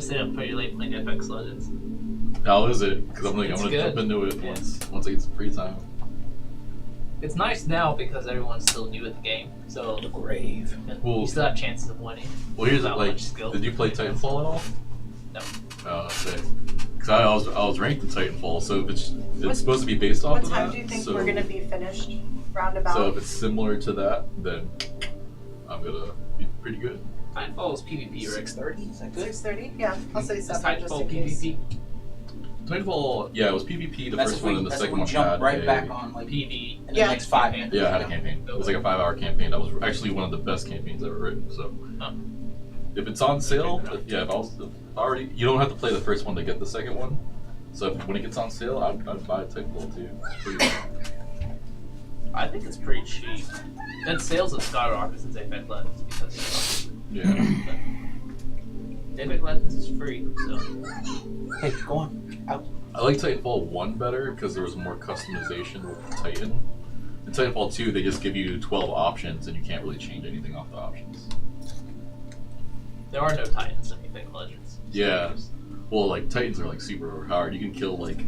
I stayed up pretty late playing Apex Legends. How is it? Because I'm gonna good. jump into it once I get some free time. It's nice now because everyone's still new at the game, so The grave. Well- you still have chances of winning. Well, here's it. Without Like, much skill. did you play Titanfall at all? No. Oh, okay. Because I was ranked in Titanfall, so if it's supposed to be based off What of that. time do you think so, we're gonna be finished? Roundabout. So if it's similar to that, then I'm gonna be pretty good. Titanfall is PvP, right? 6:30. Is that good? 6:30? Yeah, I'll say Is 7 just Titanfall in case. PvP? Titanfall, yeah, it was PvP the That's first if we, one, and the that's if second we one jump had right a, back on like PvE. in the next 5 minutes. Yeah, I had a campaign. It was like a 5-hour campaign. That was actually one of the best campaigns ever written. So, Huh. if it's on sale, yeah, if already, you don't have to play the first one to get the second one. So when it gets on sale, I'd buy Titanfall too. I think it's pretty cheap. And sales have skyrocketed since Apex Legends because Yeah. Apex Legends is free, so Hey, go on. Out. I like Titanfall 1 better because there was more customization with the Titan. In Titanfall 2, they just give you 12 options and you can't really change anything off the options. there are no Titans in Apex Legends. Yeah. Well, like, Titans are like super overpowered. You can kill like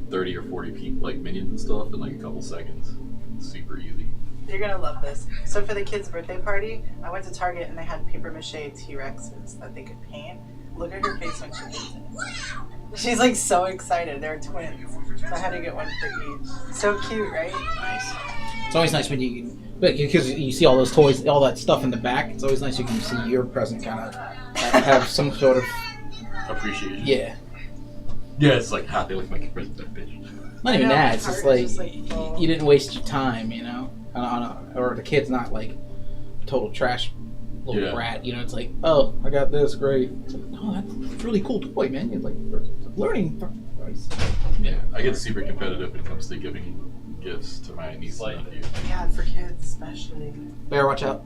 30 or 40 people, like minions and stuff, in like a couple seconds. It's super easy. You're gonna love this. So for the kids' birthday party, I went to Target and they had paper mache T-Rexes that they could paint. Look at her face when she paints it. She's like so excited. They're twins. So I had to get one for each. So cute, right? Nice. It's always nice when you because you see all those toys, all that stuff in the back. It's always nice you can see your present kind of have some sort of Appreciation. yeah. Yeah, it's like, they like my present, that bitch. Not even I know, that. my It's just heart like, is just, like, full. you didn't waste your time, you know, or the kid's not like total trash little Yeah. brat. You know, it's like, oh, I got this, great. It's like, no, that's a really cool toy, man. It's like learning. Yeah, I get super competitive when it comes to giving gifts to my niece and nephew. Yeah, for kids especially. Bear, watch out.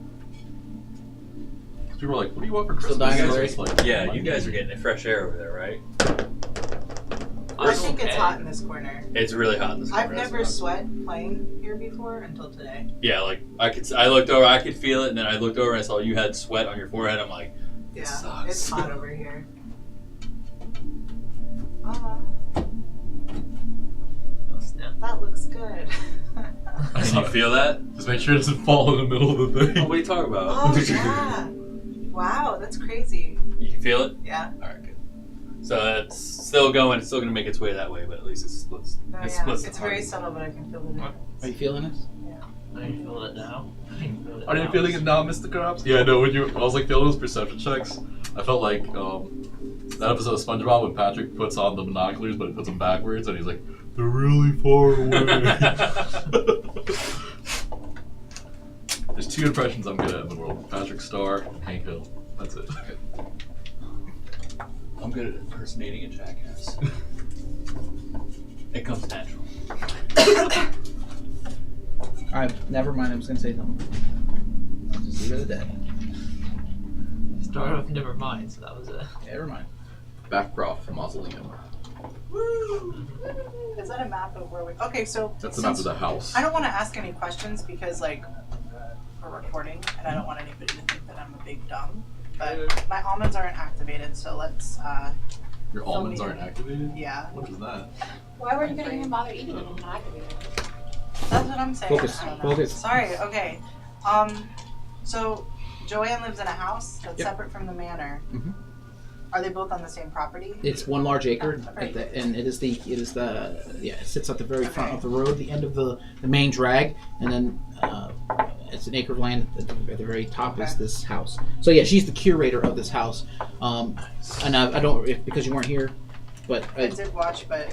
People are like, what do you want for Still Christmas? dying It's over just like, Yeah, my you guys niece. are getting the fresh air over there, right? I think it's hot in this corner. It's really hot in this I've corner, that's never what sweat playing here before until today. Yeah, like I looked over, I could feel it, and then I looked over and I saw you had sweat on your forehead. I'm like, Yeah, sucks. it's hot over here. Oh, Oh, snap. that looks good. can you feel that? Just make sure it doesn't fall in the middle of the Oh, thing. what are you talking about? Oh yeah! Wow, that's crazy. You can feel it? Yeah. All right, good. So it's still going. It's still going to make its way that way, but at least it splits. No, It yeah. splits the It's very party. subtle, but I can feel the difference. Are you feeling this? Are you feeling it now? Are you feeling it now, Mr. Krabs? Yeah, no, I was like feeling those perception checks. I felt like that episode of SpongeBob when Patrick puts on the binoculars, but he puts them backwards, and he's like, they're really far away. There's 2 impressions I'm good at in the world: Patrick Starr and Hank Hill. That's it. I'm good at impersonating a jackass. It comes natural. Alright, never mind. I was gonna say something. I'll just leave it at that. Started off never mind, so that was it. Never mind. Backcroft Mausoleum. Is that a map of where we? Okay, so That's the map of since the house. I don't want to ask any questions because like we're recording, and I don't want anybody to think that I'm a big dumb. But my almonds aren't activated, so let's. Your almonds aren't activated? Yeah, What is that? Why were you going to even bother eating it and not activated? that's what I'm saying. Focus, I don't know. focus. Sorry. Okay. So Joanne lives in a house that's Yep. separate from the manor. Mhm. Are they both on the same property? It's one large acre, Right. and it sits at the very front of the road, the end of the main drag, and then it's an acre of land at the very top is Okay. this house. So yeah, she's the curator of this house, and I don't because you weren't here, but I did watch, but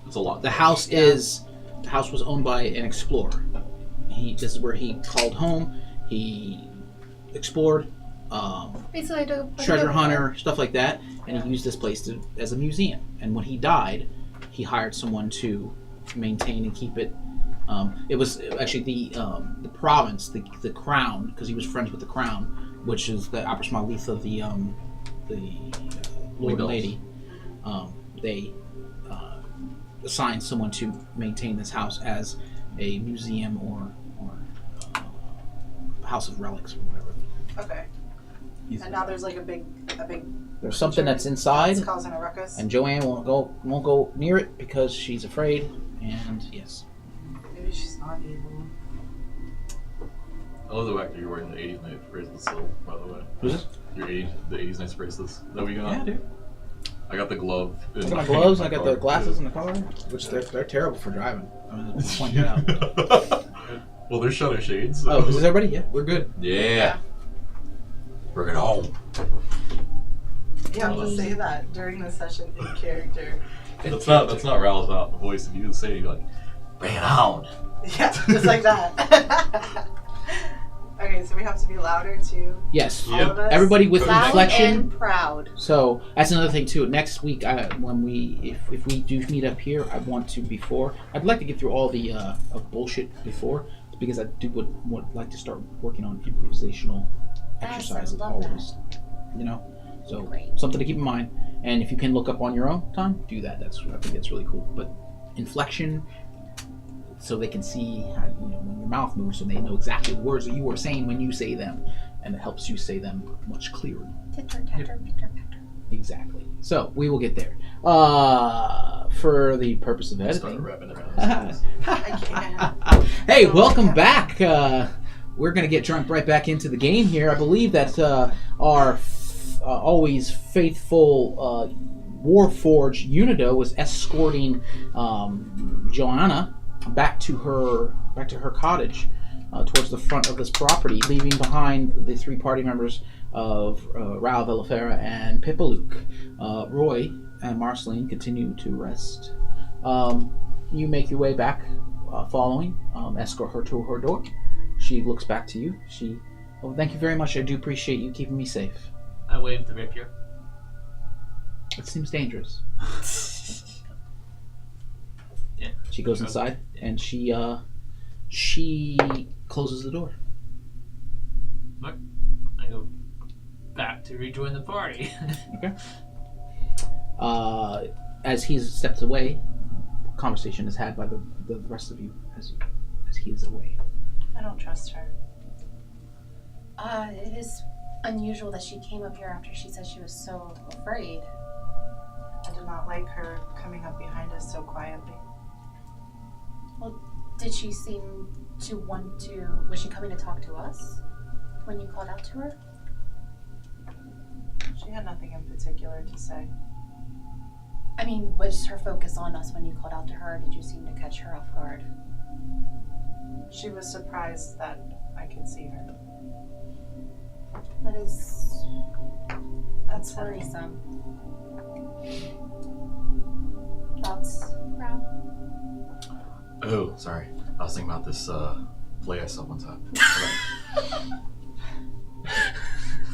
It's a lot. the house was owned by an explorer. This is where he called home. He explored. Basically, I took a Treasure hunter, stuff like that, and he used this place as a museum. And when he died, he hired someone to maintain and keep it. It was actually the province, the crown, because he was friends with the crown, which is the Apis Malith of the Lord and Lady. They assigned someone to maintain this house as a museum or house of relics or whatever. okay. And now there's like a big. There's something that's inside, It's causing a ruckus. and Joanne won't go near it because she's afraid. And yes, Maybe she's not evil. I love the fact that you're wearing the 80s Night bracelets still, by the way. who's this? The 80s Night bracelets that we got. Yeah, dude. I got the glove. I got my gloves. I got the glasses in the car, which they're terrible for driving. I'm gonna point that out. Well, they're shutter shades. So. Oh, is everybody? Yeah, we're good. Yeah. Bring it home. You have to say that during the session in character. That's not Ralph's voice. If you say like, bring it on. Yeah, just like that. Okay, so we have to be louder too. Yes. All of us? Everybody with Loud inflection. and proud. So that's another thing too. Next week, when if we do meet up here, I want to I'd like to get through all the bullshit before, because I would like to start working on improvisational exercises love that. always. You know, so Great. something to keep in mind. And if you can look up on your own time, do that. I think that's really cool. But inflection, so they can see how, when your mouth moves, so they know exactly the words that you are saying when you say them, and it helps you say them much clearer. Titter, tatter, pitter, patter. Exactly. So we will get there. For the purpose of Start editing. rapping around. I can't. Hey, welcome back. We're gonna get drunk right back into the game here. I believe that our always faithful Warforged Unido was escorting Joanna back to her cottage, towards the front of this property, leaving behind the three party members of Raoul Villafera and Pipalook. Roy and Marceline continue to rest. You make your way back, following, escort her to her door. She looks back to you. Thank you very much. I do appreciate you keeping me safe. I waved the rapier. It seems dangerous. Yeah. She goes inside and she closes the door. I go back to rejoin the party. As he steps away, conversation is had by the rest of you as he is away. I don't trust her. It is unusual that she came up here after she said she was so afraid. I do not like her coming up behind us so quietly. Well, did she seem to want to... Was she coming to talk to us when you called out to her? She had nothing in particular to say. I mean, was her focus on us when you called out to her, or did you seem to catch her off guard? She was surprised that I could see her. That's worrisome. Thoughts, Rao? Oh, sorry. I was thinking about this play I saw one time.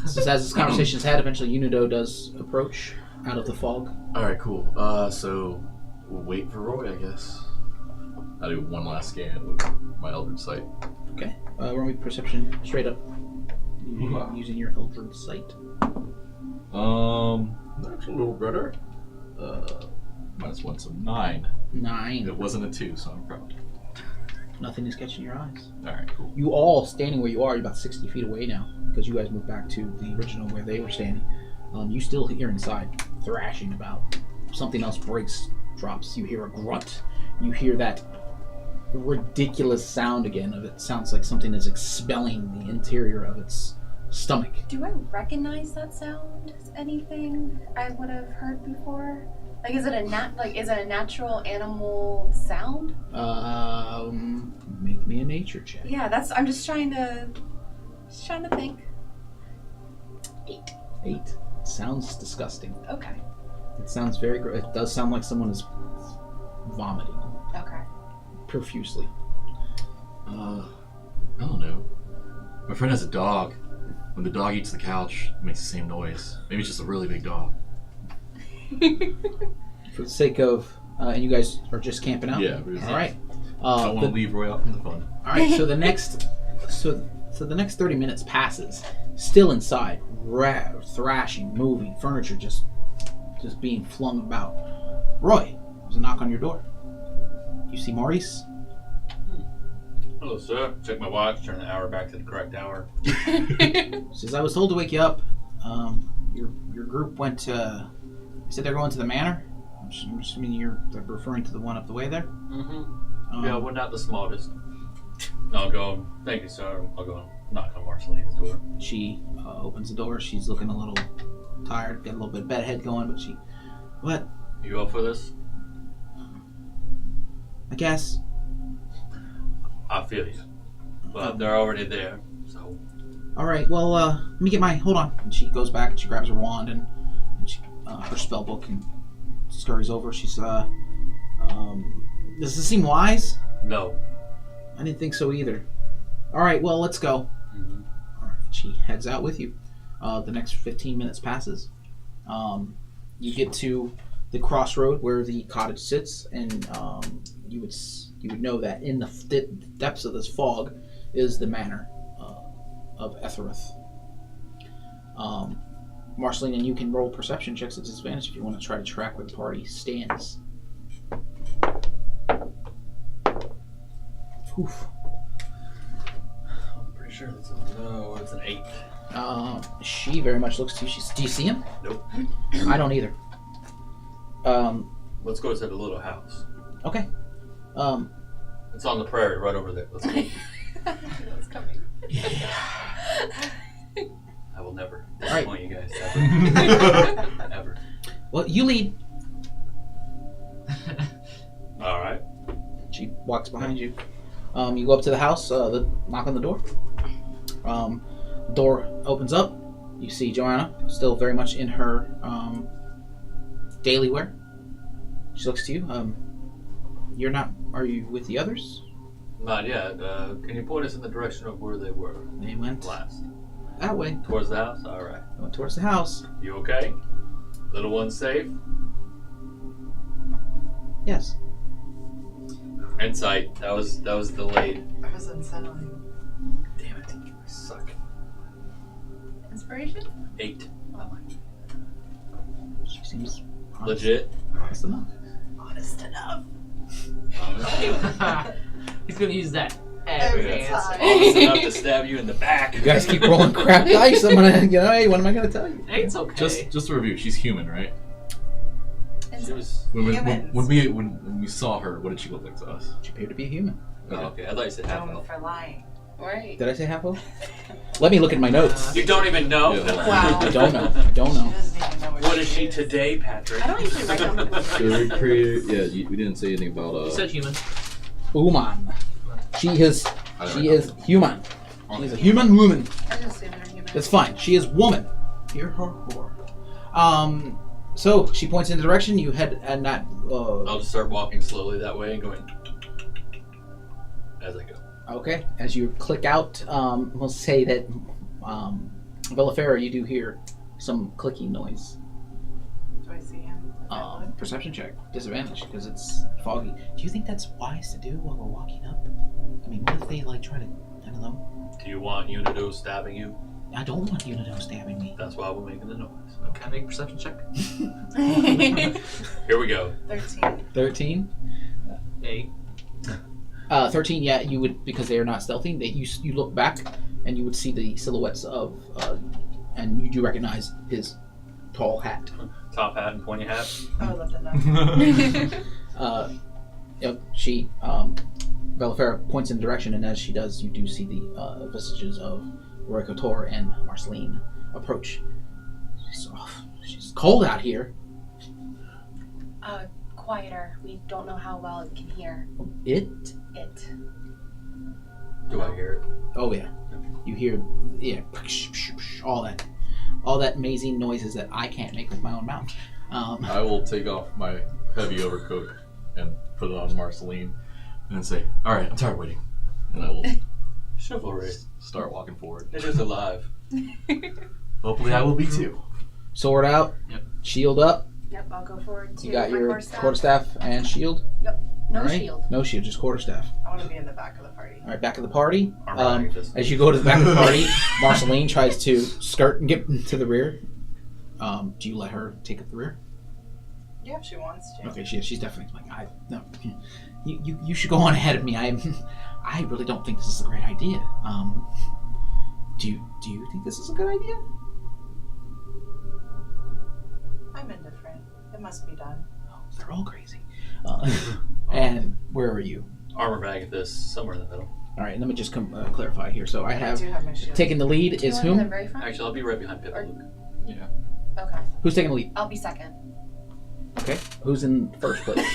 So as this conversation is had, eventually Unido does approach out of the fog. Alright, cool. So we'll wait for Roy, I guess. I do one last scan with my Eldritch Sight. Okay. Roll me perception straight up. Using your Eldritch Sight. That's a little better. -1, so 9. 9. It wasn't a 2, so I'm proud. Nothing is catching your eyes. Alright, cool. You all standing where you are, you're about 60 feet away now, because you guys moved back to the original where they were standing. You still hear inside thrashing about. Something else breaks, drops. You hear a grunt. You hear that ridiculous sound again. It sounds like something is expelling the interior of its stomach. Do I recognize that sound as anything I would have heard before? Like, is it a natural animal sound? Make me a nature check. Yeah, I'm just trying to think. 8. 8. Sounds disgusting. Okay. It sounds very gross. It does sound like someone is vomiting Okay. profusely. I don't know. My friend has a dog. When the dog eats the couch, it makes the same noise. Maybe it's just a really big dog. For the sake of, and you guys are just camping out. Yeah. All right. I don't want to leave Roy out from the fun. All right. So the next 30 minutes passes, still inside, thrashing, moving, furniture just being flung about. Roy, there's a knock on your door. You see Maurice? Hello, sir. Check my watch. Turn the hour back to the correct hour. Says, I was told to wake you up. Your group went to. You said they're going to the manor. I'm assuming you're referring to the one up the way there. Mm-hmm. Yeah, we're not the smartest. I'll go. Thank you, sir. I'll go knock on Marceline's door. She opens the door. She's looking a little tired, got a little bit of bedhead going, but she. What? You up for this? I guess. I feel you. But they're already there, so. All right. Well, let me get my. Hold on. And she goes back and she grabs her wand and she, her spell book and scurries over. She's. Does this seem wise? No. I didn't think so either. All right. Well, let's go. Mm-hmm. All right. She heads out with you. The next 15 minutes passes. You get to the crossroad where the cottage sits, and you would know that in the depths of this fog is the manor of Ethereth. Marceline and you can roll perception checks at disadvantage if you want to try to track where the party stands. Oof. I'm pretty sure that's it's an 8. She very much looks to you. Do you see him? Nope. I don't either. Let's go to the little house. Okay. It's on the prairie right over there. Let's go. It's coming. I will never Right. disappoint you guys. Ever. Ever. Well, you lead. All right. She walks behind you. You go up to the house, knock on the door. Door opens up. You see Joanna, still very much in her daily wear. She looks to you. You're not. Are you with the others? Not yet. Can you point us in the direction of where they were They went last? that way. Towards the house? All right. They went towards the house. You okay? Little one safe? Yes. Insight. That was delayed. I was unsettling. Damn it. I suck. Inspiration? 8. Oh. She seems Legit? honest enough. Honest enough. He's gonna use that every Every answer. time. Honest enough to stab you in the back. You guys keep rolling crap dice. I'm gonna, hey, what am I gonna tell you? Hey, it's okay. Just to review, she's human, right? She was. When we saw her, what did she look like to us? She appeared to be a human. Oh, okay. I thought you said half Known elf. for lying. Right. Did I say half elf? Let me look at my notes. You don't even know? Yeah. Wow. I don't know. I don't She know. doesn't even know What is she today, Patrick? I don't usually write down the We didn't say anything about You said human. Woman. She is I don't human. know. She is a human woman. I just assume they're human. That's fine. She is woman. Hear her roar. So she points in the direction you head, and that. I'll just start walking slowly that way and going as I go. Okay. As you click out, we'll say that Villafera, you do hear some clicking noise. Do I see him? Perception check, disadvantage because it's foggy. Do you think that's wise to do while we're walking up? I mean, what if they try to? I don't know. Do you want Unido stabbing you? I don't want Unido stabbing me. That's why we're making the noise. Can I make a perception check? Here we go. 13. 13. 8. 13. Yeah, you would because they are not stealthy. You look back and you would see the silhouettes of, and you do recognize his tall hat. Top hat and pointy hat. I would love to know. She, Villafera points in the direction, and as she does, you do see the vestiges of Roy and Marceline approach. She's cold out here. Quieter. We don't know how well it can hear It? it. Do I hear it? Oh yeah. You hear, all that amazing noises that I can't make with my own mouth. I will take off my heavy overcoat and put it on Marceline and then say, all right, I'm tired of waiting. And I will Chivalry. start walking forward. It is alive. Hopefully I will be too. Sword out, Yep. Shield up. Yep, I'll go forward to You got my your quarterstaff. quarterstaff and shield. No All right? shield. No shield, just quarterstaff. I want to be in the back of the party. All right, back of the party. I'm As you go to the back of the party, Marceline tries to skirt and get to the rear. Do you let her take up the rear? Yeah, if she wants to. Okay, she's definitely like, no. You should go on ahead of me. I really don't think this is a great idea. Do you think this is a good idea? must be done. They're all crazy. And where are you? Armor bag at this, somewhere in the middle. All right, let me just clarify here. So I I have do have my shield. taking the lead Do you is want in the whom? very front? Actually, I'll be right behind Pip Or- and Luke. Okay. Who's taking the lead? I'll be second. Okay. Who's in first place?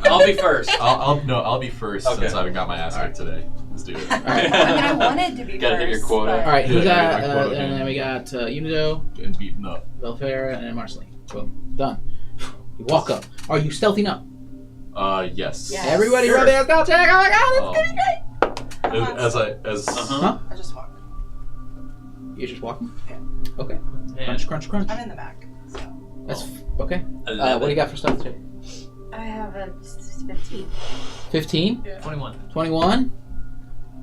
I'll be first. I'll be first Okay. since I haven't got my ass kicked today. Let's do it. All right. I mean, I wanted to be Gotta first. hit your quota. but- All right. Yeah, We got, my quota and again. then we got Unido, And beaten up. Belfera, and Marceline. Boom. Done. You walk up. Are you stealthing up? Yes. Yes. Everybody, Sure. roll the stealth check. Oh my god, it's Um, gonna be great. as Uh-huh. I just walk. You're just walking. Yeah. Okay. Yeah. Crunch, crunch, crunch. I'm in the back. So. That's okay. 11. What do you got for stealth check? I have a 15. 15, 21. 21.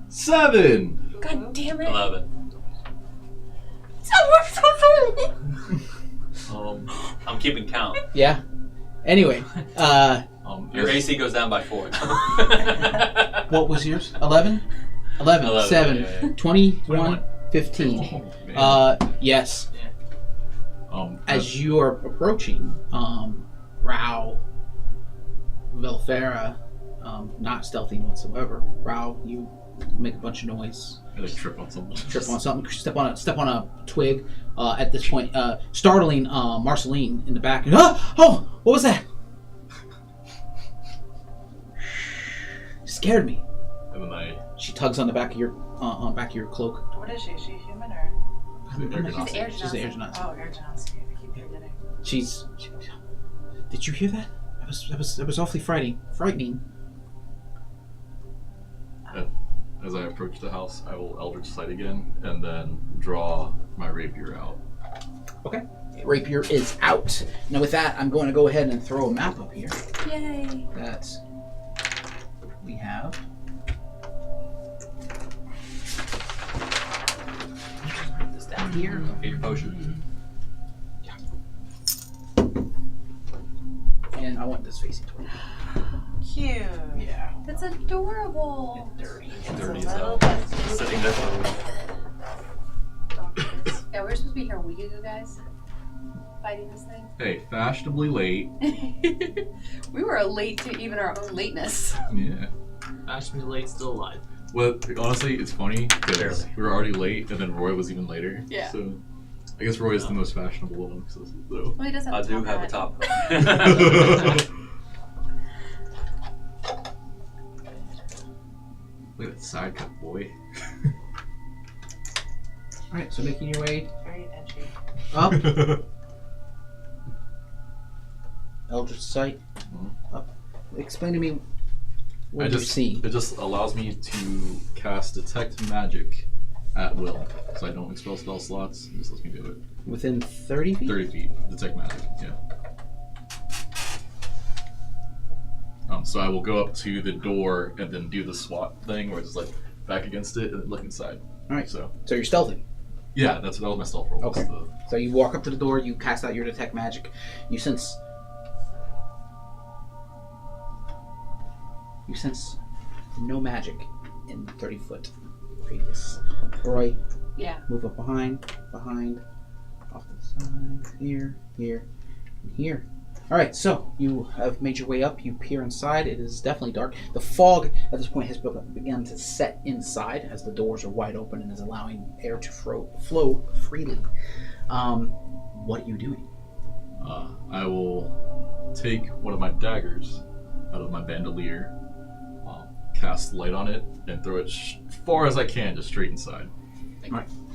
7. God damn it. 11. I'm keeping count. Yeah. Anyway, Your AC goes down by 4. what was yours? 11? 11, 11, 7, yeah. 21, 15. Man. Yes. Um, As you are approaching, Rao, Velfera, not stealthy whatsoever. Rao, you make a bunch of noise, I like trip on something. trip on something, step on a twig. At this point, startling Marceline in the back. Oh, what was that? Scared me. And then I She tugs on the back of your cloak. What is she? Is she human or? the air She's genasi. air She's the air genasi. genasi. Oh, air genasi. I keep forgetting. She's. Did you hear that? That was awfully frightening. As I approach the house, I will Eldritch Sight again, and then draw my rapier out. Okay. Rapier is out. Now with that, I'm going to go ahead and throw a map up here. Yay. That we have. Write this down here. Get your potion. And I want this facing toward. Cute. Yeah. That's adorable. Dirty. It's Dirty a as little hell. bit. Sitting there for Donkeys. Yeah, we were supposed to be here a week ago, guys. Fighting this thing. Hey, fashionably late. We were late to even our own lateness. Yeah. Ashton late, still alive. Well, honestly, it's funny because Barely. we were already late, and then Roy was even later. Yeah. So, I guess Roy is the most fashionable one. So. Well, he does have I a do top have a hat. top. Look at that side cut, boy. All right. So making your way Very edgy. up. Eldritch Sight. Up. Explain to me what you see. It just allows me to cast Detect Magic at will. So I don't expel spell slots. It just lets me do it. Within 30 feet? 30 feet. Detect Magic, yeah. So I will go up to the door and then do the SWAT thing where it's like back against it and then look inside. Alright. So, So you're stealthing. yeah, that was my stealth roll. was Okay. the- So you walk up to the door, you cast out your Detect Magic. You sense no magic in 30-foot radius. Roy, Yeah. move up behind, off to the side, here, and here. Alright, so you have made your way up, you peer inside, it is definitely dark. The fog at this point has begun to set inside as the doors are wide open and is allowing air to flow freely. What are you doing? I will take one of my daggers out of my bandolier, cast light on it, and throw it as far as I can, just straight inside.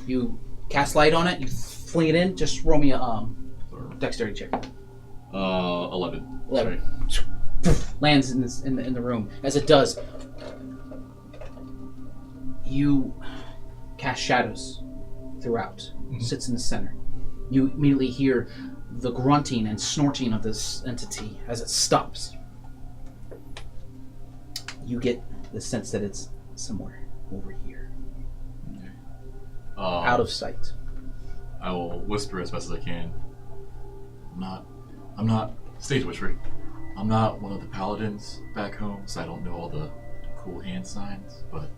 You cast light on it, you fling it in, just roll me a Or, dexterity check. 11. 11. Lands in the room. As it does, you cast shadows throughout. Sits in the center. You immediately hear the grunting and snorting of this entity as it stops. You get the sense that it's somewhere over here, out of sight. I will whisper as best as I can. I'm not stage whispering. I'm not one of the paladins back home, so I don't know all the cool hand signs, but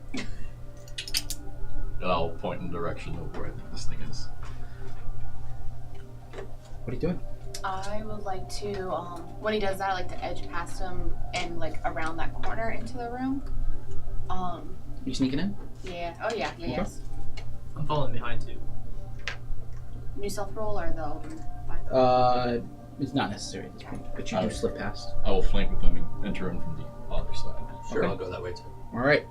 I'll point in the direction of where I think this thing is. What are you doing? I would like to, when he does that, I like to edge past him and like around that corner into the room. You sneaking in? Yeah. Oh yeah. Yeah. Okay. Yes. I'm following behind too. New stealth roll or the open? It's not necessary at this point, but you do slip past. I will flank with him and enter in from the other side. Sure, Okay. I'll go that way too. All right.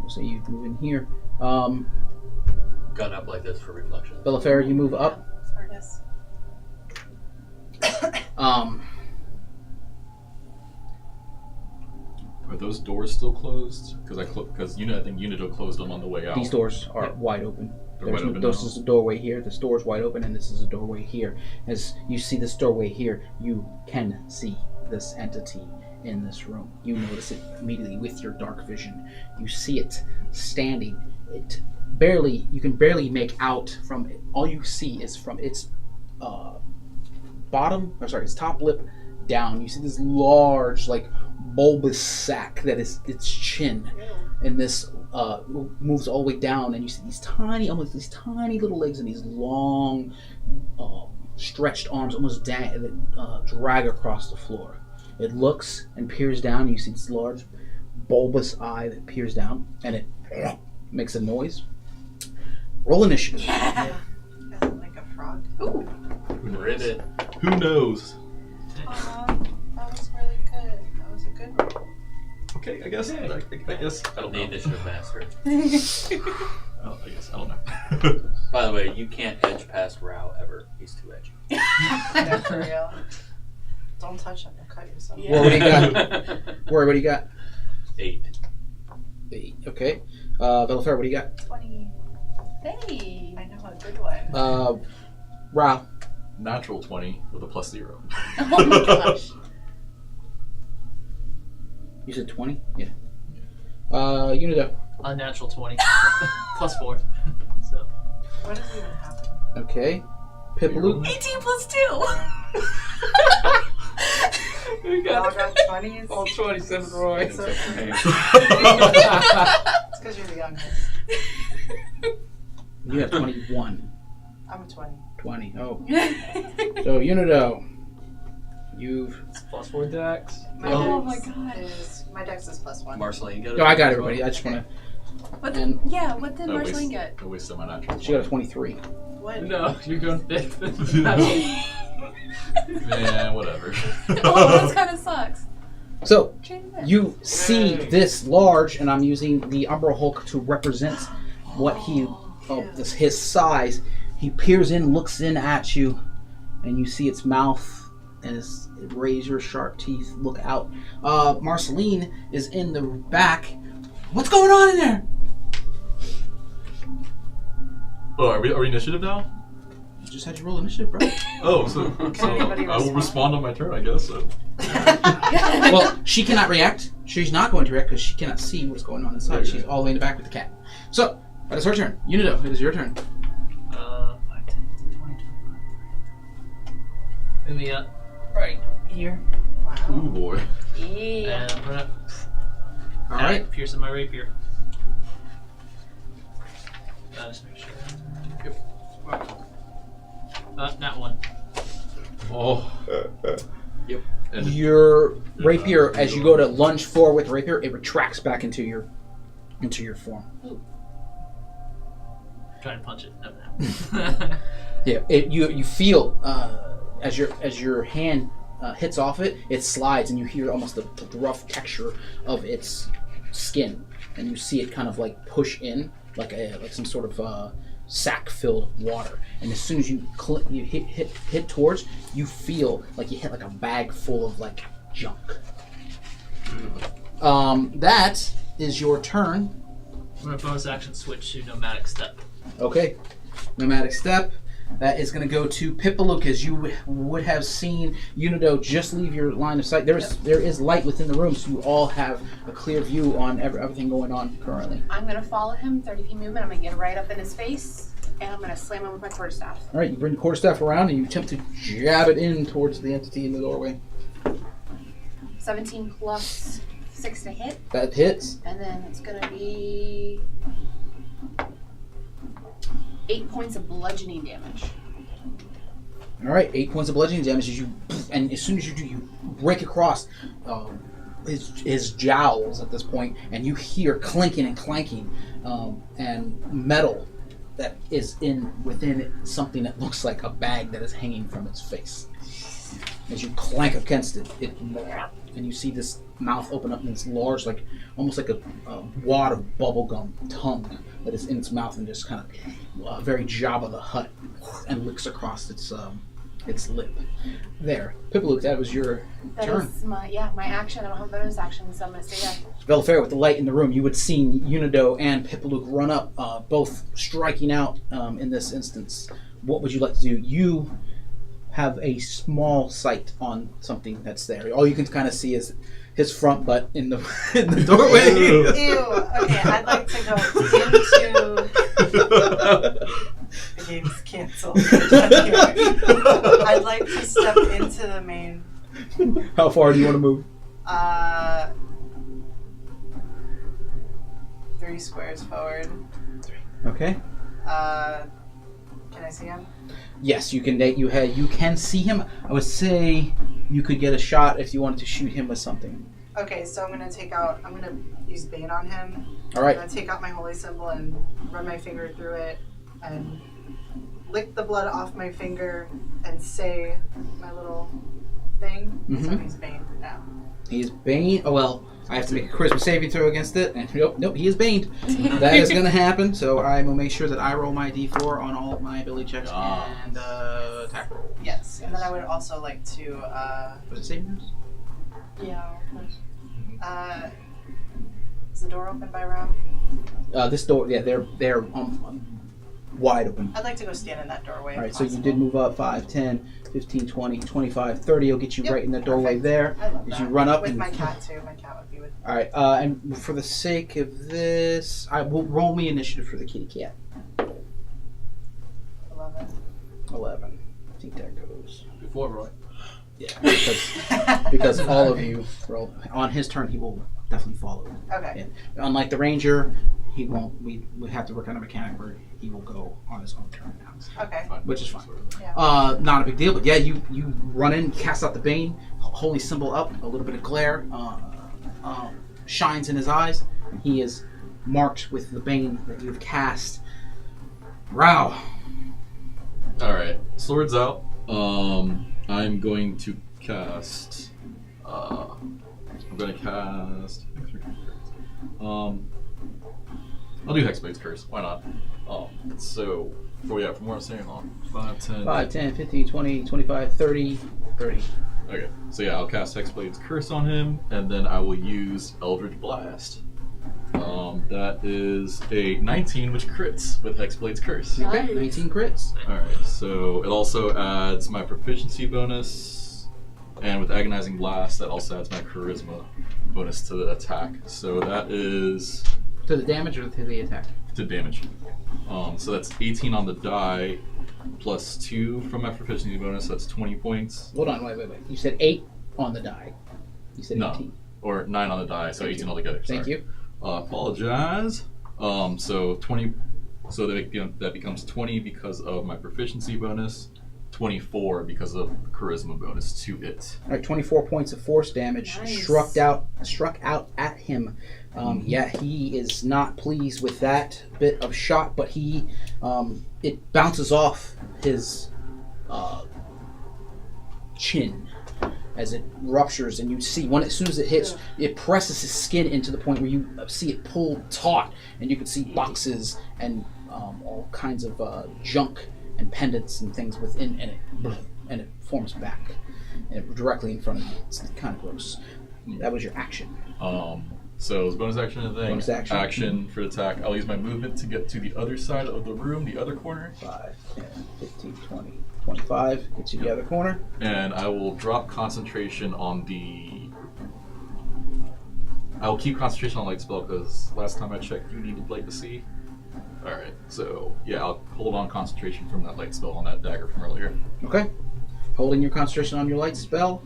So you move in here. Gun up like this for reflection. Bellafair, you move up. Smartness. Are those doors still closed? Because I think Unido closed them on the way out. These doors are wide open. They're wide open This now. is a doorway here. This door is wide open, and this is a doorway here. As you see this doorway here, you can see this entity in this room. You notice it immediately with your dark vision. You see it standing. You can barely make out from it. All you see is from its its top lip down. You see this large, like, bulbous sac that is its chin, and this moves all the way down, and you see these tiny little legs and these long, stretched arms almost drag across the floor. It looks and peers down, and you see this large, bulbous eye that peers down, and it makes a noise. Roll initiative. Like a frog. Ooh. Ribbit. Who knows? That was really good. That was a good roll. Okay, I guess. I guess. I don't The know. initiative master. Oh, I guess. I don't know. By the way, you can't edge past Rao ever. He's too edgy. Yeah, for real. Don't touch him. You'll cut yourself. Yeah. Well, what do you got? Rory, what do you got? 8. 8. Okay. Bellafair, what do you got? 20. Hey. I know a good one. Ra. Natural 20 with a +0. Oh my gosh. You said 20? Yeah. Unido. Unnatural 20. +4. So. What is even happening? Okay. Pipaloop. 18 plus 2. We We all got got 20s. all 27 Roy. It's okay. It's because you're the youngest. You have 21. I'm a 20. 20. Oh. So, Unido. You've... It's +4 dex. Oh my gosh. My dex is +1. Marceline, got it. No, I got everybody. I just want to... What And- what did No, Marceline get? I wasted my natural. She got a 23. What? No, you're going 5th. Man, whatever. Oh, this kind of sucks. So, Change that. you see this large, and I'm using the Umbra Hulk to represent what his size. He peers in, looks in at you, and you see its mouth and his razor sharp teeth look out. Marceline is in the back. What's going on in there? Oh, are we initiative now? You just had to roll initiative, bro. Oh, so Anybody I will respond on my turn, I guess. So. Well, she cannot react. She's not going to react because she cannot see what's going on inside. Okay. She's all the way in the back with the cat. So, that is her turn. Unido, it is your turn. 5, 10, 15, 20, 25. Move me up right here. Ooh boy. Yeah. And I'm gonna All right. piercing my rapier. Just make sure. Yep. Not one. Oh. Yep. And Your rapier, as you go to lunge forward with the rapier, it retracts back into your form. Trying to punch it. Yeah, you feel as your hand hits off it, it slides, and you hear almost the rough texture of its skin, and you see it kind of like push in like some sort of sack-filled water. And as soon as you hit towards, you feel like you hit like a bag full of like junk. That is your turn. I'm gonna bonus action switch to nomadic step. Okay, nomadic step. That is going to go to Pipalook, as you would have seen Unido just leave your line of sight. There is light within the room, so you all have a clear view on everything going on currently. I'm gonna follow him, 30 feet movement. I'm gonna get right up in his face, and I'm gonna slam him with my quarterstaff. All right, you bring the quarterstaff around and you attempt to jab it in towards the entity in the doorway. 17 plus 6 to hit, That hits. and then it's gonna be 8 points of bludgeoning damage. All right, 8 points of bludgeoning damage as you, and as soon as you do, you break across his jowls at this point, and you hear clinking and clanking, and metal that is within something that looks like a bag that is hanging from its face. As you clank against it, and you see this mouth open up in this large, like almost like a wad of bubblegum tongue that is in its mouth, and just kind of very Jabba the Hutt, and licks across its lip. There, Pipalook, that was your turn. That is my action. I don't have bonus action, so I'm gonna say yeah. Velafair, with the light in the room, you would see Unido and Pipalook run up, both striking out in this instance. What would you like to do? You have a small sight on something that's there. All you can kind of see is his front butt in the doorway. Ew. Okay, I'd like to go into. The game's canceled. I'd like to step into the main. How far do you want to move? 3 squares forward. Okay. Can I see him? Yes, you can. You can see him. I would say you could get a shot if you wanted to shoot him with something. Okay, so I'm gonna use Bane on him. All right. I'm gonna take out my holy symbol and run my finger through it and lick the blood off my finger and say my little thing. So he's Bane now. He's Bane. Oh well, I have to make a charisma saving throw against it. And nope, he is baned. That is going to happen. So I will make sure that I roll my d4 on all of my ability checks and attack roll. Yes, and then I would also like to. Was it saving throws? Yeah. Is the door open by Ram? This door, yeah, they're wide open. I'd like to go stand in that doorway. All right, so you did move up 5, 10, 15, 20, 25, 30. Will get you right in the doorway there. I love As that. you run up with and my cat too. My cat would be with me. All right, and for the sake of this, I will roll me initiative for the kitty cat. 11. I think that goes. Before Roy. Yeah, because all of you roll. On his turn, he will definitely follow. Okay. Yeah. Unlike the ranger, he won't. We have to work on a mechanic where he will go on his own turn now. Okay. Which is fine. Yeah. Not a big deal, but yeah, you run in, cast out the bane, holy symbol up, a little bit of glare shines in his eyes, and he is marked with the bane that you've cast. Wow. All right, swords out. I'm going to cast. I'll do Hexblade's Curse. Why not? So, from where I was saying, 5, 10. 5, 10, 15, 20, 25, 30, 30. Okay, so yeah, I'll cast Hexblade's Curse on him, and then I will use Eldritch Blast. That is a 19, which crits with Hexblade's Curse. Okay, 19 crits. Alright, so it also adds my proficiency bonus, and with Agonizing Blast, that also adds my charisma bonus to the attack. So that is... To the damage or to the attack? To damage. So that's 18 on the die, plus 2 from my proficiency bonus, so that's 20 points. Hold on, wait. You said 8 on the die. You said 18. No, or 9 on the die, so 18 altogether. Sorry. Thank you. Apologize. So 20. So that becomes 20 because of my proficiency bonus, 24 because of charisma bonus to it. All right, 24 points of force damage struck out at him. Yeah, he is not pleased with that bit of shot, but it bounces off his chin as it ruptures, and you see as soon as it hits, it presses his skin into the point where you see it pull taut, and you can see boxes and all kinds of junk and pendants and things within, and it forms back directly in front of you. It's kind of gross. That was your action. So it's bonus action and thing. Bonus action. Action for the attack. I'll use my movement to get to the other side of the room, the other corner. 5, 10, 15, 20, 25. Get you the other corner. And I will drop concentration on the... I will keep concentration on light spell because last time I checked, you needed light to see. Alright, so yeah, I'll hold on concentration from that light spell on that dagger from earlier. Okay. Holding your concentration on your light spell.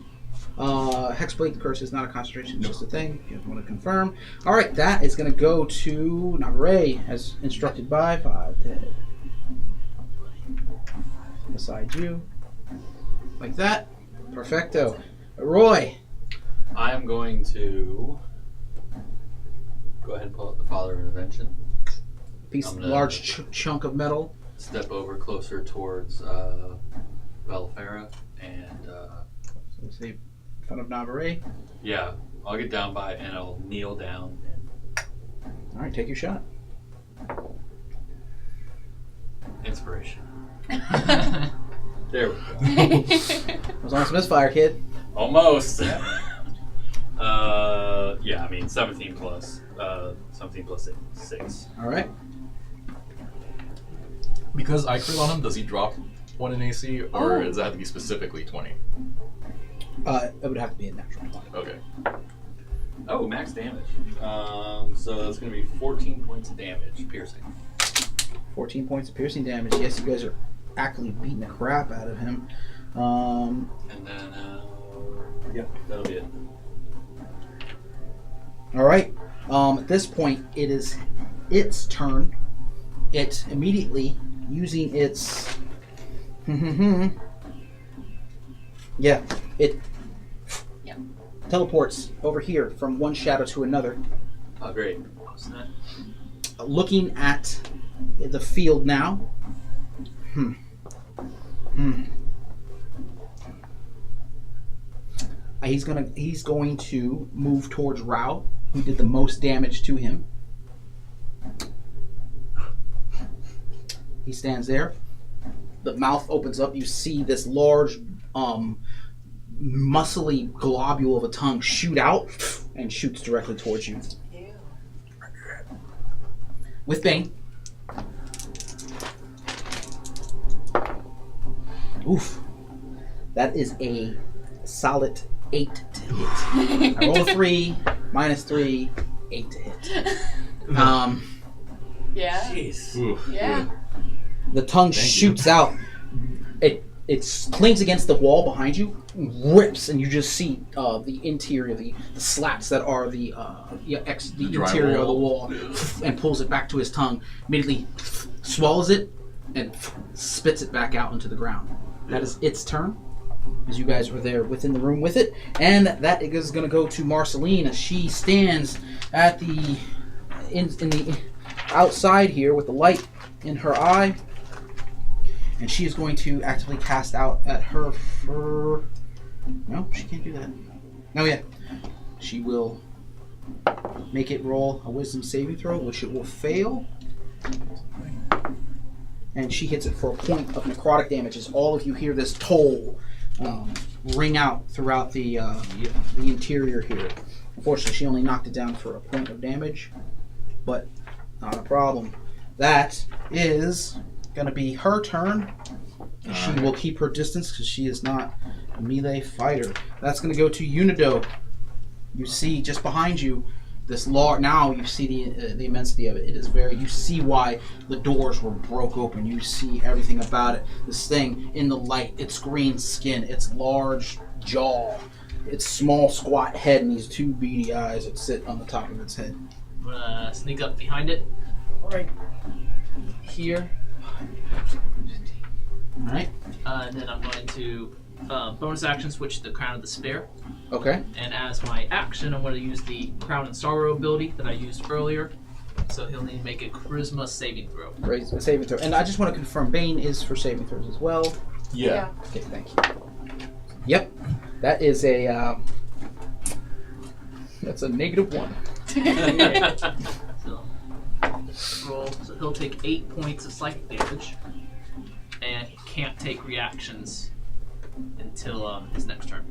Hexblade Curse is not a concentration, it's just a thing. If you want to confirm. Alright, that is going to go to Nagare, as instructed by 5, 10. Beside you. like that. Perfecto. Roy. I am going to go ahead and pull out the Father of Invention. Large chunk of metal. Step over closer towards Belfera and So we say in front of Navarre. yeah, I'll get down by and I'll kneel down. All right, take your shot. Inspiration. There we go. It was almost a misfire, kid. Almost. Yeah, I mean 17 plus 6. All right. Because I crit on him, does he drop 1 in AC, or does it have to be specifically 20? It would have to be a natural 20. Okay. Oh, max damage. So that's gonna be 14 points of damage, piercing. 14 points of piercing damage. Yes, you guys are actively beating the crap out of him. And then yep, that'll be it. All right. At this point, it is its turn. It immediately, using its... yeah, it Yep. teleports over here from one shadow to another, Oh, great. What's that? looking at the field now. He's going to move towards Rao, who did the most damage to him. He stands there. The mouth opens up. You see this large, muscly globule of a tongue shoot out and shoots directly towards you. Ew. With Bane. Oof. That is a solid 8 to hit. I roll a 3, minus 3, 8 to hit. Yeah. Jeez. Oof. Yeah. The tongue shoots out. It clings against the wall behind you, rips, and you just see the interior, the slats that are the interior of the wall, and pulls it back to his tongue. Immediately swallows it and spits it back out into the ground. That is its turn, as you guys were there within the room with it. And that is going to go to Marceline as she stands at the in the outside here with the light in her eye. And she is going to actively cast out at her for... No, she can't do that. No, yeah. She will make it roll a wisdom saving throw, which it will fail. And she hits it for a point of necrotic damage as all of you hear this toll ring out throughout the interior here. Unfortunately, she only knocked it down for a point of damage, but not a problem. That is going to be her turn. She will keep her distance because she is not a melee fighter. That's going to go to Unido. You see just behind you this large. Now you see the immensity of it. It is very. You see why the doors were broke open. You see everything about it. This thing in the light. Its green skin. Its large jaw. Its small squat head and these 2 beady eyes that sit on the top of its head. I'm gonna sneak up behind it, right here. Alright. And then I'm going to bonus action switch to the Crown of Despair. Okay. And as my action, I'm going to use the Crown and Sorrow ability that I used earlier. So he'll need to make a Charisma saving throw. Great. Saving throw. And I just want to confirm Bane is for saving throws as well. Yeah. Okay, thank you. Yep. That is a that's a -1. So roll. So he'll take 8 points of psychic damage. And he can't take reactions until his next turn.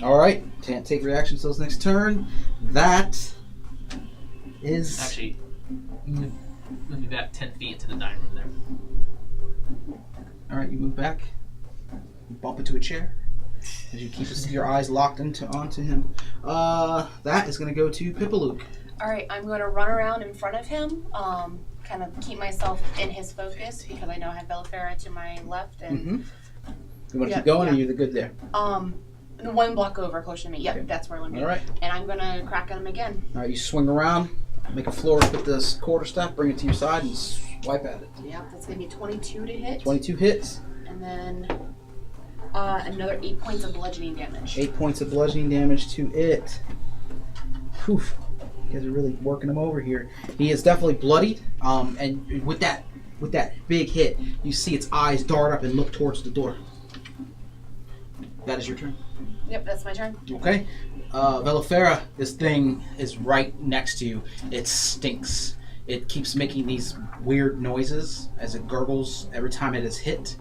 Alright. Can't take reactions till his next turn. That is Actually, move me back 10 feet into the dining room there. Alright, you move back. You bump into a chair. As you keep your eyes locked onto him. That is gonna go to Pipalook. Alright, I'm going to run around in front of him, kind of keep myself in his focus because I know I have Belfera to my left and You want to keep going, or you're good there? the 1 block over closer to me. Yep, Okay. that's where I want to be. All right. And I'm going to crack at him again. All right, you swing around, make a flourish with this quarterstaff, bring it to your side, and swipe at it. Yep, that's going to be 22 to hit. 22 hits. And then Another 8 points of bludgeoning damage. 8 points of bludgeoning damage to it. Whew. You guys are really working him over here. He is definitely bloodied. And with that big hit, you see its eyes dart up and look towards the door. That is your turn. Yep, that's my turn. Okay. Velifera, this thing is right next to you. It stinks. It keeps making these weird noises as it gurgles every time it is hit.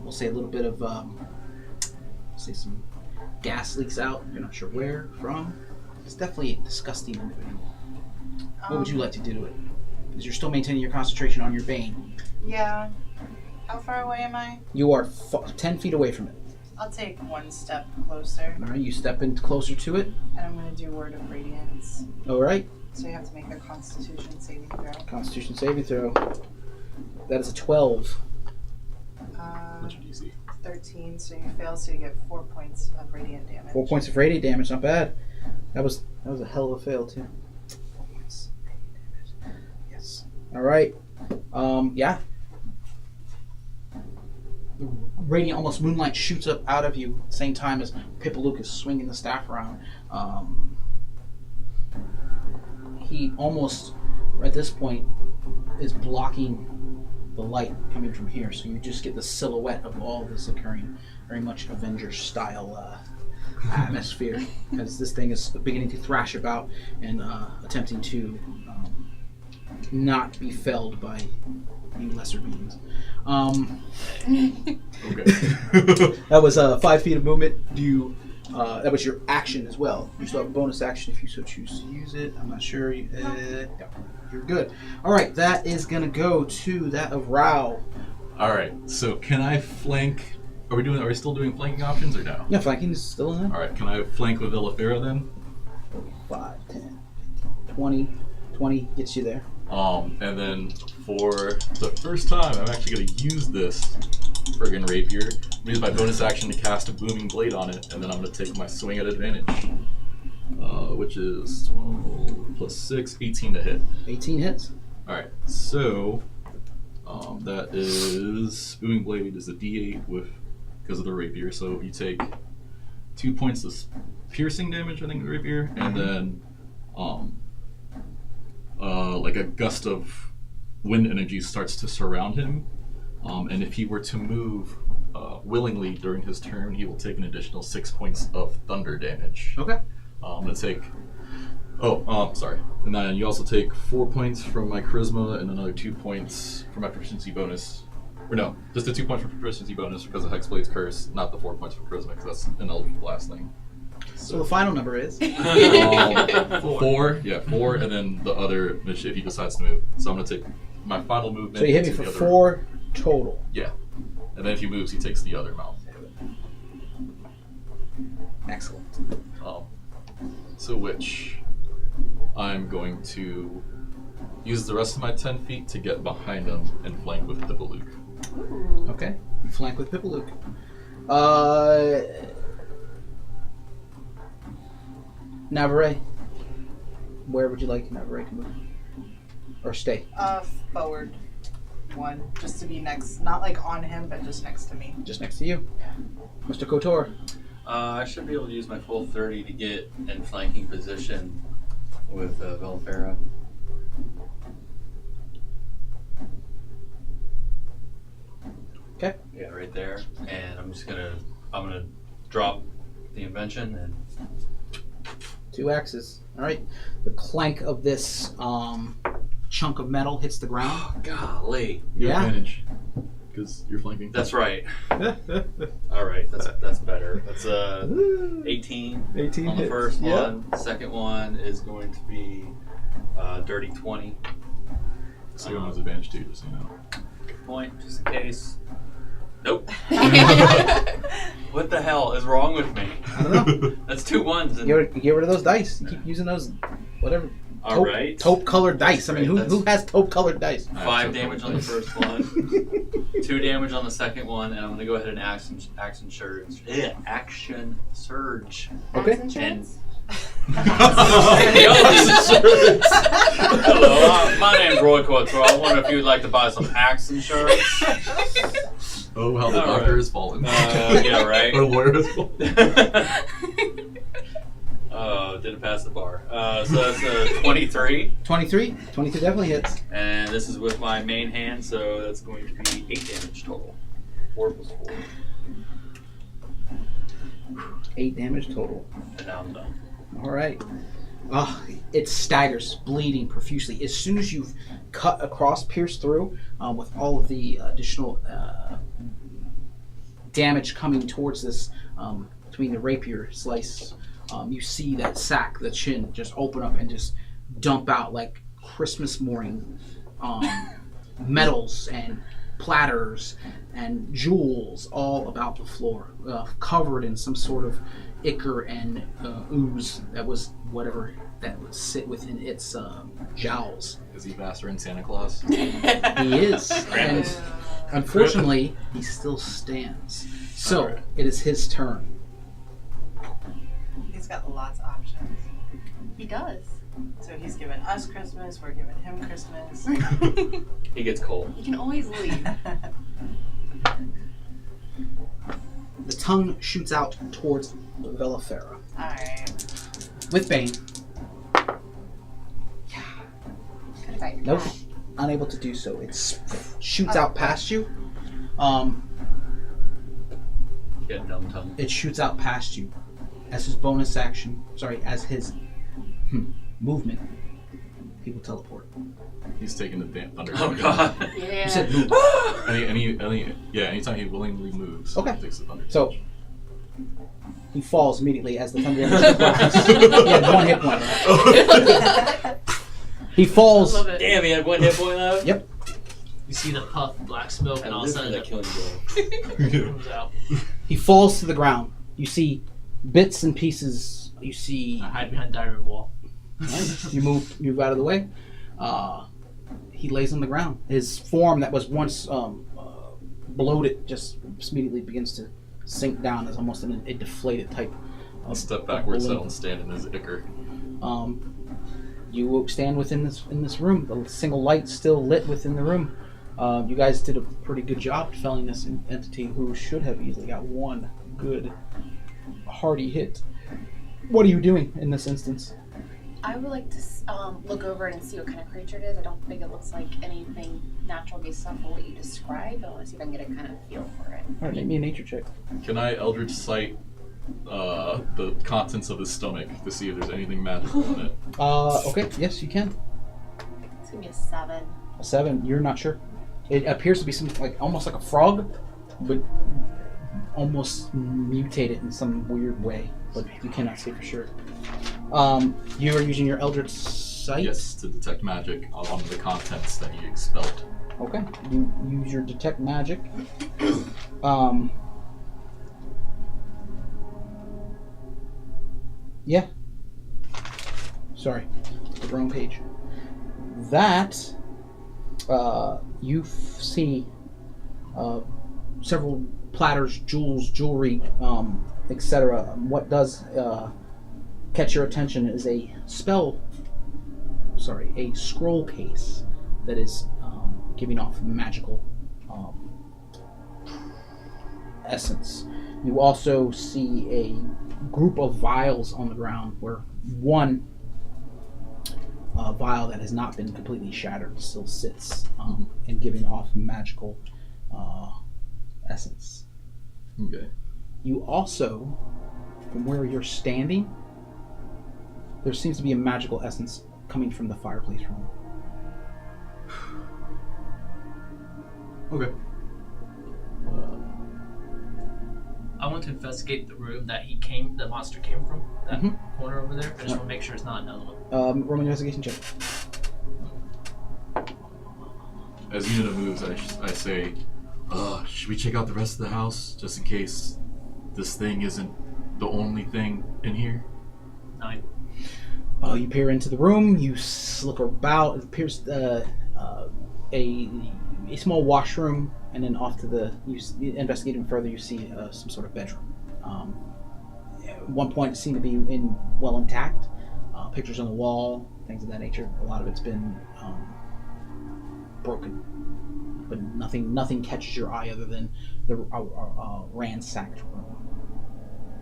We'll say a little bit of, say some gas leaks out. You're not sure where from. It's definitely a disgusting individual. What would you like to do to it? Because you're still maintaining your concentration on your bane. Yeah. How far away am I? You are 10 feet away from it. I'll take one step closer, All right, you step in closer to it. and I'm going to do Word of Radiance. All right. So you have to make a Constitution saving throw. Constitution saving throw. That is a 12. What's your DC? 13, so you fail, so you get 4 points of radiant damage. 4 points of radiant damage, not bad. That was a hell of a fail too. 4 points of radiant damage. Yes. All right. Yeah. The radiant, almost moonlight, shoots up out of you at the same time as Pipalook is swinging the staff around. He almost, at this point, is blocking the light coming from here, so you just get the silhouette of all this occurring. Very much Avengers-style atmosphere, as this thing is beginning to thrash about and attempting to not be felled by you lesser beings. Okay. That was 5 feet of movement. That was your action as well. You still have a bonus action if you so choose to use it. I'm not sure. Yeah, you're good. All right, that is gonna go to that of Rao. All right. So can I flank? Are we still doing flanking options or no? Yeah, flanking is still in there. All right. Can I flank with Velifera then? 5, 10, 15, 20. 20 gets you there. And then for the first time, I'm actually going to use this friggin' rapier. I'm going to use my bonus action to cast a booming blade on it, and then I'm going to take my swing at advantage, which is 12 plus 6, 18 to hit. 18 hits. All right, so that is booming blade is a D8 because of the rapier. So you take 2 points of piercing damage, I think, with the rapier, and then like a gust of wind energy starts to surround him, and if he were to move willingly during his turn, he will take an additional 6 points of thunder damage. Okay. I'm gonna take. Sorry. And then you also take 4 points from my charisma and another 2 points from my proficiency bonus. Or no, just the 2 points for proficiency bonus because of Hexblade's Curse, not the 4 points for charisma because that's an Eldritch Blast thing. So the final number is 4. Yeah, 4, and then the other if he decides to move. So I'm gonna take my final movement. so you hit me to for the other- 4 total. Yeah, and then if he moves, he takes the other amount. Excellent. So which I'm going to use the rest of my 10 feet to get behind him and flank with Pipalook. Okay. You flank with Pipalook. Navarre. Where would you like Navarre to move? Or stay? Forward 1, just to be next, not like on him, but just next to me. Just next to you. Mr. Kotor. I should be able to use my full 30 to get in flanking position with Velifera. Okay. Yeah, right there. And I'm gonna drop the invention and 2 axes. Alright. The clank of this chunk of metal hits the ground. oh, golly. You have Yeah. advantage because you're flanking. That's right. All right, that's better. That's 18 18 on the hits. first Yeah. one. The second one is going to be dirty 20. So has advantage too, just so you know. Good point, just in case. Nope. What the hell is wrong with me? I don't know. That's 2 ones. And, Get rid of those dice. You keep using those, whatever. all right. Taupe colored dice. I mean, Right, who has taupe colored dice? 5 damage on the first one. 2 damage on the second one, and I'm gonna go ahead and action surge. Action surge. Okay. Insurance? Hello, my name's Roy Couture. I wonder if you'd like to buy some axe insurance. Oh, how the All doctor right. has fallen. Yeah, right. Or lawyer has fallen. Oh, didn't pass the bar. So that's a 23. 23. 23 definitely hits. And this is with my main hand, so that's going to be 8 damage total. 4 plus 4. 8 damage total. And now I'm done. All right. It staggers, bleeding profusely. As soon as you've cut across, pierced through, with all of the additional damage coming towards this, between the rapier slice, you see that sack, the chin, just open up and just dump out like Christmas morning medals and platters and jewels all about the floor, covered in some sort of ichor and ooze that was whatever that would sit within its jowls. Is he faster than Santa Claus? He is, and unfortunately, he still stands. So Alright. it is his turn. He's got lots of options. He does. So he's giving us Christmas, we're giving him Christmas. He gets cold. You can always leave. The tongue shoots out towards Velafera. Alright. With Bane, Could have got your nope, cat. unable to do so. It shoots out past you. Get dumb tongue. It shoots out past you as his bonus action. Sorry, as his movement. He will teleport. He's taking the thunder. Oh god. Yeah. You said move. Anytime he willingly moves, Okay. he takes the thunder. So he falls immediately as the thunder damage applies. He had 1 hit point left. He I falls. love it. Damn, he had 1 hit point left? Yep. You see the puff, black smoke, I and all of a live for sudden that it killing blow. comes out. He falls to the ground. You see bits and pieces. You see. I hide behind diamond wall. You move out of the way. He lays on the ground. His form that was once bloated just immediately begins to sink down as almost a deflated type. I'll step backwards so I balloon. don't stand in his ichor. You stand within this room. The single light still lit within the room. You guys did a pretty good job felling this entity who should have easily got 1 good hearty hit. What are you doing in this instance? I would like to look over it and see what kind of creature it is. I don't think it looks like anything natural based off of what you described. I want to see if I can get a kind of feel for it. All right, make me a nature check. Can I Eldritch Sight the contents of his stomach to see if there's anything magical in it? Okay, yes, you can. It's gonna be a 7. A 7, you're not sure. It appears to be some almost like a frog, but almost mutated in some weird way. But you cannot say for sure. You are using your Eldritch Sight. Yes, to detect magic on the contents that he expelled. Okay. You use your detect magic. Yeah. Sorry, the wrong page. That you see several platters, jewels, jewelry, etc. What does catch your attention is a scroll case that is giving off magical essence. You also see a group of vials on the ground where one vial that has not been completely shattered still sits and giving off magical essence. Okay. You also, from where you're standing, there seems to be a magical essence coming from the fireplace room. Okay. I want to investigate the room that the monster came from. That Mhm. corner over there. I just want to make sure it's not another one. Roll an investigation check. As Unita moves, I say, should we check out the rest of the house just in case this thing isn't the only thing in here? 9. You peer into the room. You look about. It appears a small washroom, and then off to you investigate even further. You see some sort of bedroom. At one point, it seemed to be well intact. Pictures on the wall, things of that nature. A lot of it's been broken, but nothing catches your eye other than the ransacked room.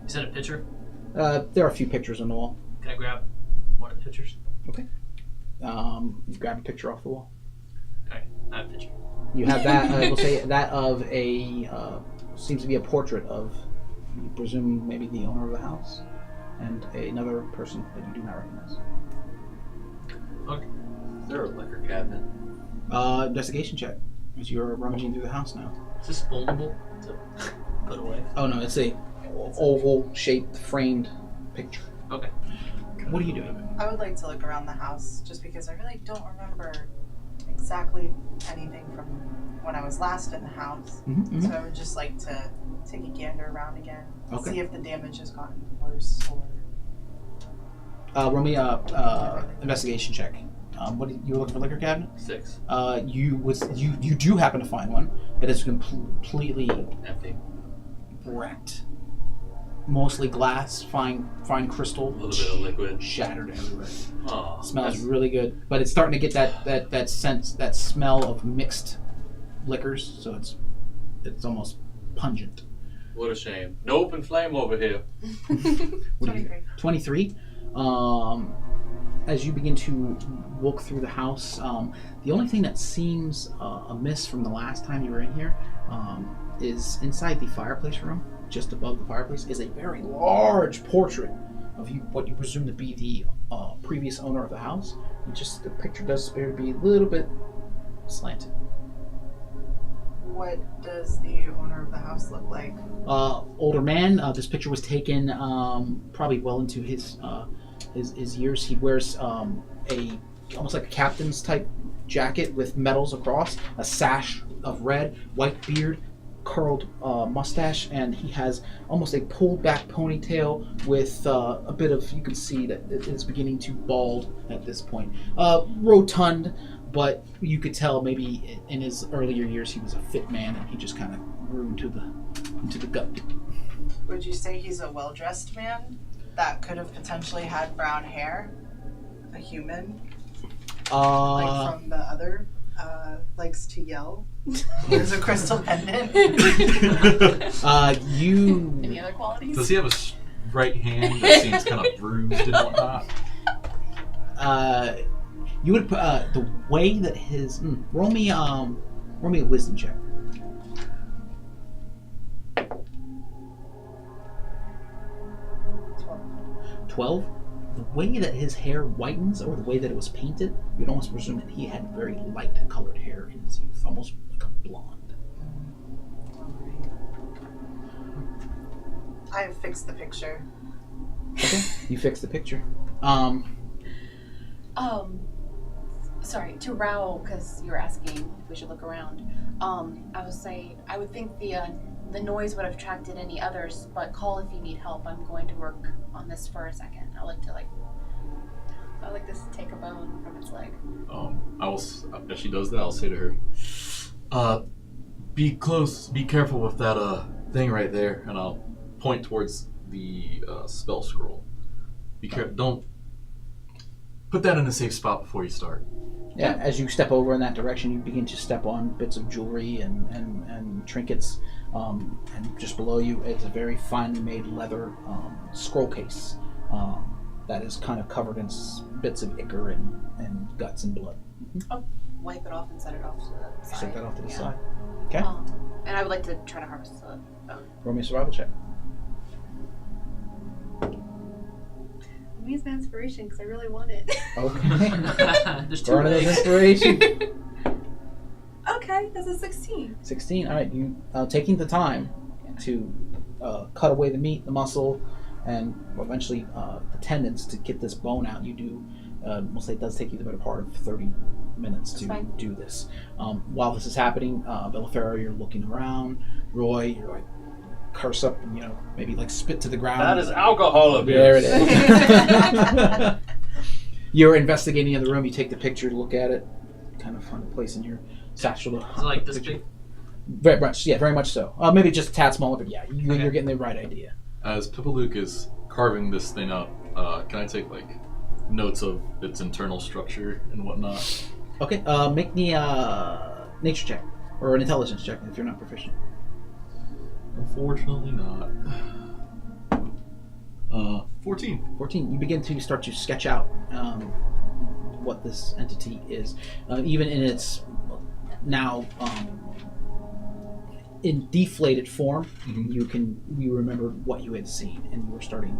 You said a picture? There are a few pictures on the wall. Can I grab one of the pictures? You grab a picture off the wall. Okay, I have a picture. You have that. We'll say that of a seems to be a portrait of, you presume, maybe the owner of the house, and another person that you do not recognize. Okay. Is there a liquor cabinet? Investigation check, as you're rummaging through the house now. Is this foldable to put away? Oh no, it's a oval-shaped framed picture. Okay. What are you doing? I would like to look around the house just because I really don't remember exactly anything from when I was last in the house. Mm-hmm, So I would just like to take a gander around again, Okay. see if the damage has gotten worse or. Roll me investigation check. What you were looking for? Liquor cabinet? 6. You do happen to find one. It is completely Empty. wrecked. Mostly glass, fine crystal, A little bit of liquid. shattered everywhere. Oh, Smells that's- really good, but it's starting to get that sense, that smell of mixed liquors. So it's almost pungent. What a shame. No open flame over here. What do you 23. 23. As you begin to walk through the house, the only thing that seems amiss from the last time you were in here is inside the fireplace room, just above the fireplace, is a very large portrait of what you presume to be the previous owner of the house. And just the picture does appear to be a little bit slanted. What does the owner of the house look like? Older man. This picture was taken probably well into his years. He wears almost like a captain's type jacket with medals across, a sash of red, white beard, curled mustache, and he has almost a pulled back ponytail with a bit of, you can see that it is beginning to bald at this point. Rotund, but you could tell maybe in his earlier years he was a fit man and he just kind of grew into the gut. Would you say he's a well-dressed man that could have potentially had brown hair? A human? Like from the other? Likes to yell? There's a crystal pendant? Any other qualities? Does he have a right hand that seems kind of bruised and whatnot? You would the way that his roll me a wisdom check. 12. The way that his hair whitens, or the way that it was painted, you'd almost presume that he had very light colored hair in his youth, almost like a blonde. I have fixed the picture. Okay, you fixed the picture. Sorry, to Raoul, because you were asking if we should look around. I would say, I would think the noise would have attracted any others, but call if you need help. I'm going to work on this for a second. I like to take a bone from its leg. I will. If she does that, I'll say to her, "Be close. Be careful with that thing right there." And I'll point towards the spell scroll. Be careful. Don't put that in a safe spot before you start. Yeah, as you step over in that direction, you begin to step on bits of jewelry and trinkets. And just below you is a very finely made leather scroll case that is kind of covered in bits of ichor and guts and blood. I'll wipe it off and set it off to the side. Set that off to the Yeah. side. Okay. And I would like to try to harvest the bone. Roll me a survival check. Let me use my inspiration because I really want it. Okay. There's 2 Burn it as ways. inspiration. Okay, that's a 16. 16. All right. You taking the time to cut away the meat, the muscle, and eventually the tendons to get this bone out. You do. We'll say it does take you the better part of 30 minutes to fine. do this. While this is happening, Bellaferro, you're looking around. Roy, you're like curse up and maybe like spit to the ground. That is alcohol abuse. There it is. You're investigating in the room. You take the picture, look at it, kind of find a place in your satchel. Is it like this big? Very much, yeah, very much so. Maybe just a tad smaller, but yeah, Okay. you're getting the right idea. As Pipalook is carving this thing up, can I take like notes of its internal structure and whatnot? Okay, make me a nature check. or an intelligence check if you're not proficient. Unfortunately not. 14. 14. You begin to start to sketch out what this entity is, even in its now in deflated form. Mhm. You remember what you had seen, and you were starting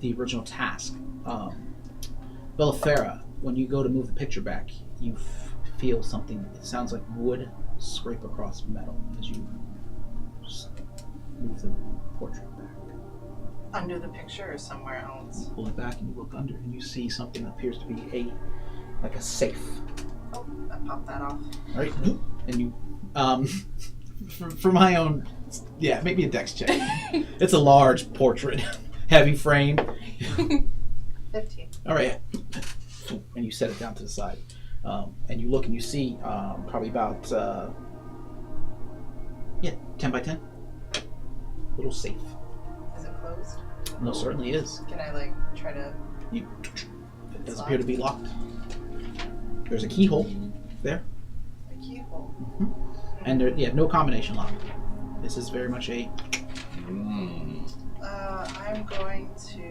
the original task. Bellafera, when you go to move the picture back, you feel something. It sounds like wood scrape across metal as you move the portrait back. Under the picture or somewhere else? Pull it back and you look under, and you see something that appears to be like a safe. Oh, I popped that off. All right, and you, for my own, yeah, maybe a dex check. It's a large portrait, heavy frame. 15. All right, and you set it down to the side, and you look and you see probably about 10 by 10, little safe. Is it closed? No, certainly is. Can I like try to? It does appear to be locked. There's a keyhole there, A keyhole. and no combination lock. This is very much a. I'm going to.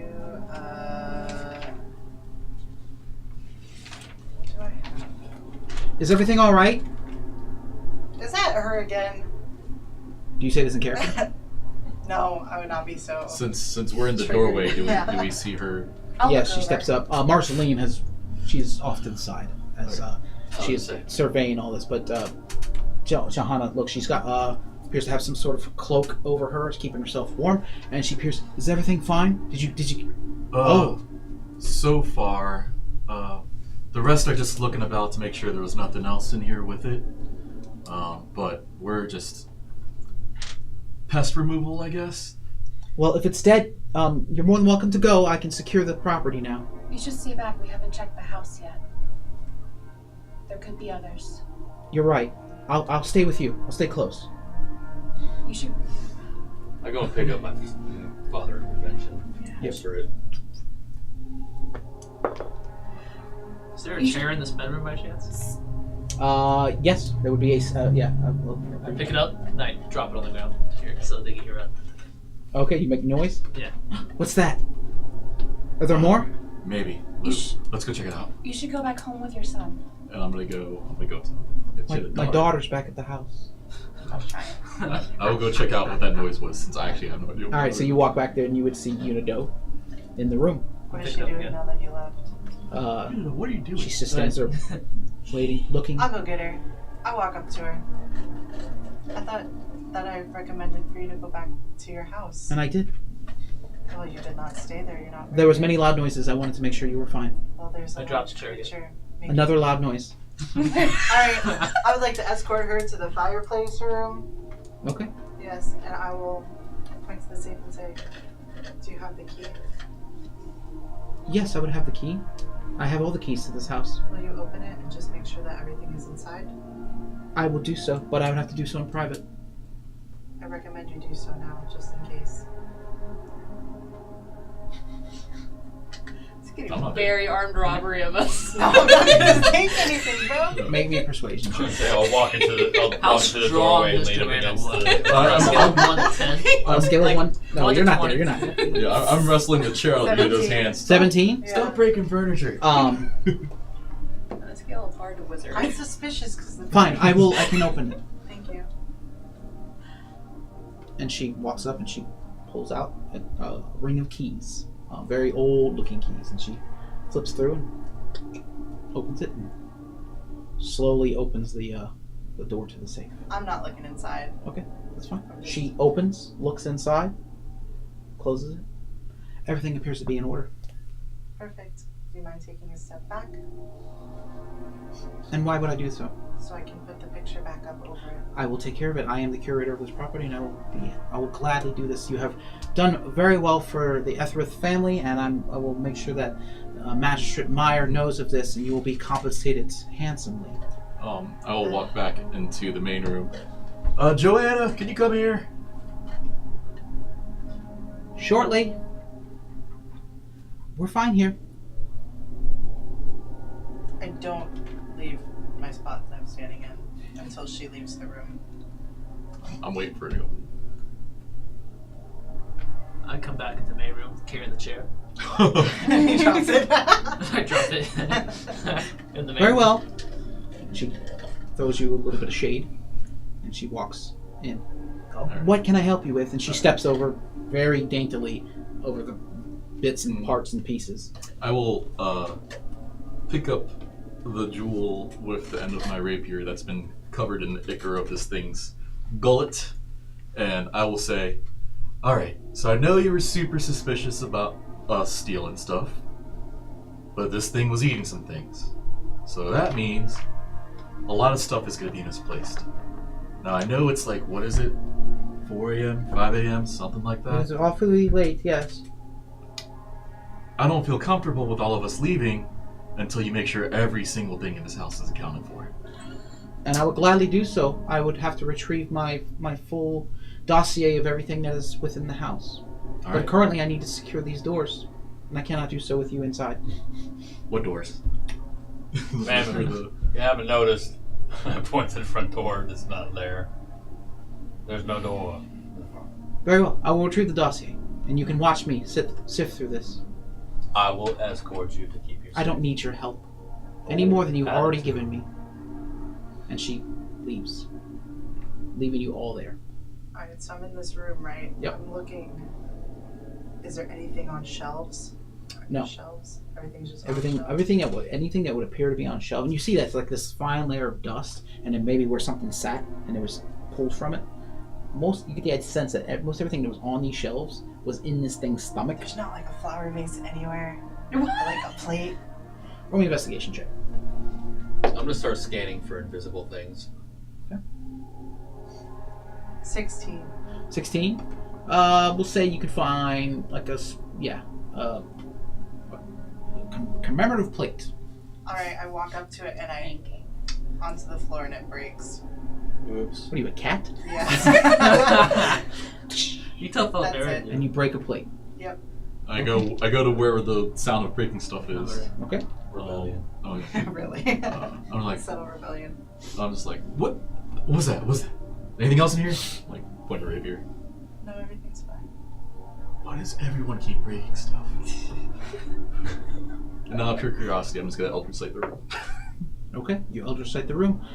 What do I have? Is everything all right? Is that her again? Do you say this in character? No, I would not be so. Since we're in the Triggered. doorway, do Yeah. we see her? I'll Yes, look she over. steps up. Marceline she's off to the side as she's Okay. surveying all this. But Johanna, look, she's got appears to have some sort of cloak over her, keeping herself warm, and she appears. Is everything fine? Did you? So far, the rest are just looking about to make sure there was nothing else in here with it. But we're just pest removal, I guess. Well, if it's dead, you're more than welcome to go. I can secure the property now. You should see back. We haven't checked the house yet. There could be others. You're right. I'll stay with you. I'll stay close. You should. I go and pick up my father invention. Yep. For it. Is there a You chair in this bedroom by chance? Yes, there would be a I pick it up and I drop it on the ground here so they can hear it. Okay, you make noise. Yeah. What's that? Are there more? Maybe. You Let's go check it out. You should go back home with your son. And I'm gonna go to My daughter's back at the house. I'll try it. I will go check out what that noise was, since I actually have no idea. All right, so you walk back there and you would see Unido in the room. What is Pick she it up doing again. now that he left? What are you doing? She just stands there, waiting, looking. I'll go get her. I'll walk up to her. I thought that I recommended for you to go back to your house. And I did. Well, you did not stay there. You're not. There was very- many loud noises. I wanted to make sure you were fine. Well, there's a I dropped large the chair again. creature. Another loud noise. I would like to escort her to the fireplace room. Okay. Yes, and I will point to the safe and say, "Do you have the key? Yes, I would have the key. I have all the keys to this house. Will you open it and just make sure that everything is inside?" I will do so, but I would have to do so in private. I recommend you do so now, just in case. It's getting I'm not Very armed robbery of us. No, I'm not gonna take anything, bro. Make me a persuasion check. I'll walk into the How doorway strong and does lean him Joanna against look? the. On a scale of 1 to 10. On a scale Like, of 1? No, 1 to you're not 20. there. You're not there. Yeah, I'm wrestling the chair out of Unido's 17. hands. 17? Yeah. breaking furniture. On a scale of hard to wizard. I'm suspicious because the. Fine, I can open it. Thank you. And she walks up and she pulls out a ring of keys, very old looking keys, and she flips through and opens it and slowly opens the door to the safe. I'm not looking inside. Okay, that's fine. She opens, looks inside, closes it. Everything appears to be in order. Perfect. Do you mind taking a step back And why would I do so? so I can put the picture back up over it? I will take care of it. I am the curator of this property, and I will gladly do this. You have done very well for the Etherith family, and I will make sure that Magistrate Meyer knows of this, and you will be compensated handsomely. I will walk back into the main room. Joanna, can you come here? Shortly. We're fine here. I don't leave my spot that I'm standing in until she leaves the room. I'm waiting for it to go. I come back into the main room carrying the chair. He drops it. I drop it in the main Very room. well. She throws you a little bit of shade, and she walks in. What can I help you with? And she steps over very daintily over the bits and parts and pieces. I will pick up the jewel with the end of my rapier that's been covered in the ichor of this thing's gullet, and I will say, alright, so I know you were super suspicious about us stealing stuff, but this thing was eating some things. So that means a lot of stuff is going to be misplaced. Now I know it's like, what is it? 4 a.m., 5 a.m., something like that? It's awfully late, yes. I don't feel comfortable with all of us leaving until you make sure every single thing in this house is accounted for. And I would gladly do so. I would have to retrieve my full dossier of everything that is within the house. But Alright, currently I need to secure these doors. And I cannot do so with you inside. what doors? Man, For the- you haven't noticed. I point to the front door. It's not there. There's no door. Very well. I will retrieve the dossier. And you can watch me sift through this. I will escort you to keep you safe. I don't need your help. Any more than you've already Attitude. given me. And she leaves. Leaving you all there. Alright, so I'm in this room, right? Yep. I'm looking. Is there anything on shelves? Are there No. Shelves? Everything's just on Everything, shelves? anything that would appear to be on shelf, and you see that's like this fine layer of dust, and then maybe where something sat and it was pulled from it. You get the sense that most everything that was on these shelves was in this thing's stomach. There's not like a flower vase anywhere. Or like a plate. Roll me an investigation check. I'm gonna start scanning for invisible things. 16. 16. We'll say you could find like commemorative plate. Alright, I walk up to it and I onto the floor and it breaks. Oops. What are you, a cat? Yes. You tough out That's there. it. And you break a plate. I go to where the sound of breaking stuff is. Okay. Rebellion. Oh, yeah. Really? I'm like, Subtle rebellion. I'm just like, what was that? What was that? Anything else in here? Like, point a rapier. No, everything's fine. Why does everyone keep breaking stuff? And now, out of pure curiosity, I'm just gonna Eldritch Sight the room. Okay. You Eldritch Sight the room.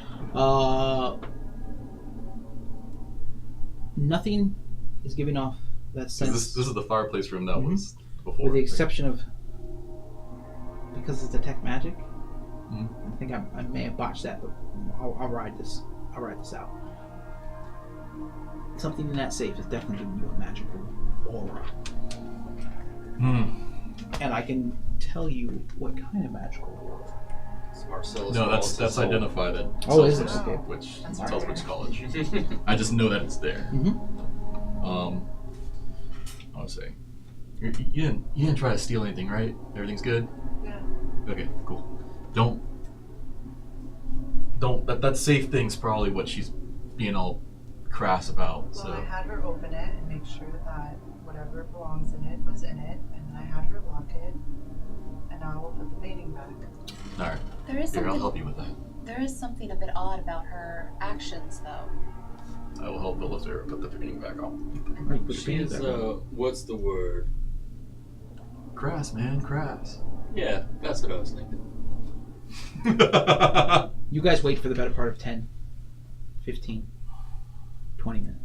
Nothing is giving off that sense. This is the fireplace room that Mhm. was before. With the exception of, because it's detect magic. Mhm. I think I may have botched that, but I'll ride this. I'll ride this out. Something in that safe is definitely giving you a magical aura, and I can tell you what kind of magical aura. It's Marcellus No, Wallace's that's soul. identified. It Oh, tells is it? us Okay. Which That's tells rare. which college. I just know that it's there. Mm-hmm. I want to say, you didn't try to steal anything, right? Everything's good. Yeah. Okay, cool. Don't. That safe thing's probably what she's being all crass about. Well, So I had her open it and make sure that whatever belongs in it was in it, and then I had her lock it, and now I will put the painting back. all right, There is here I'll something. help you with that. There is something a bit odd about her actions, though. I will help Ilithir put the painting back on. Right, put the She painting is, back on. what's the word? Crass, man, crass. Yeah, that's what I was thinking. You guys wait for the better part of 10, 15, 20 minutes.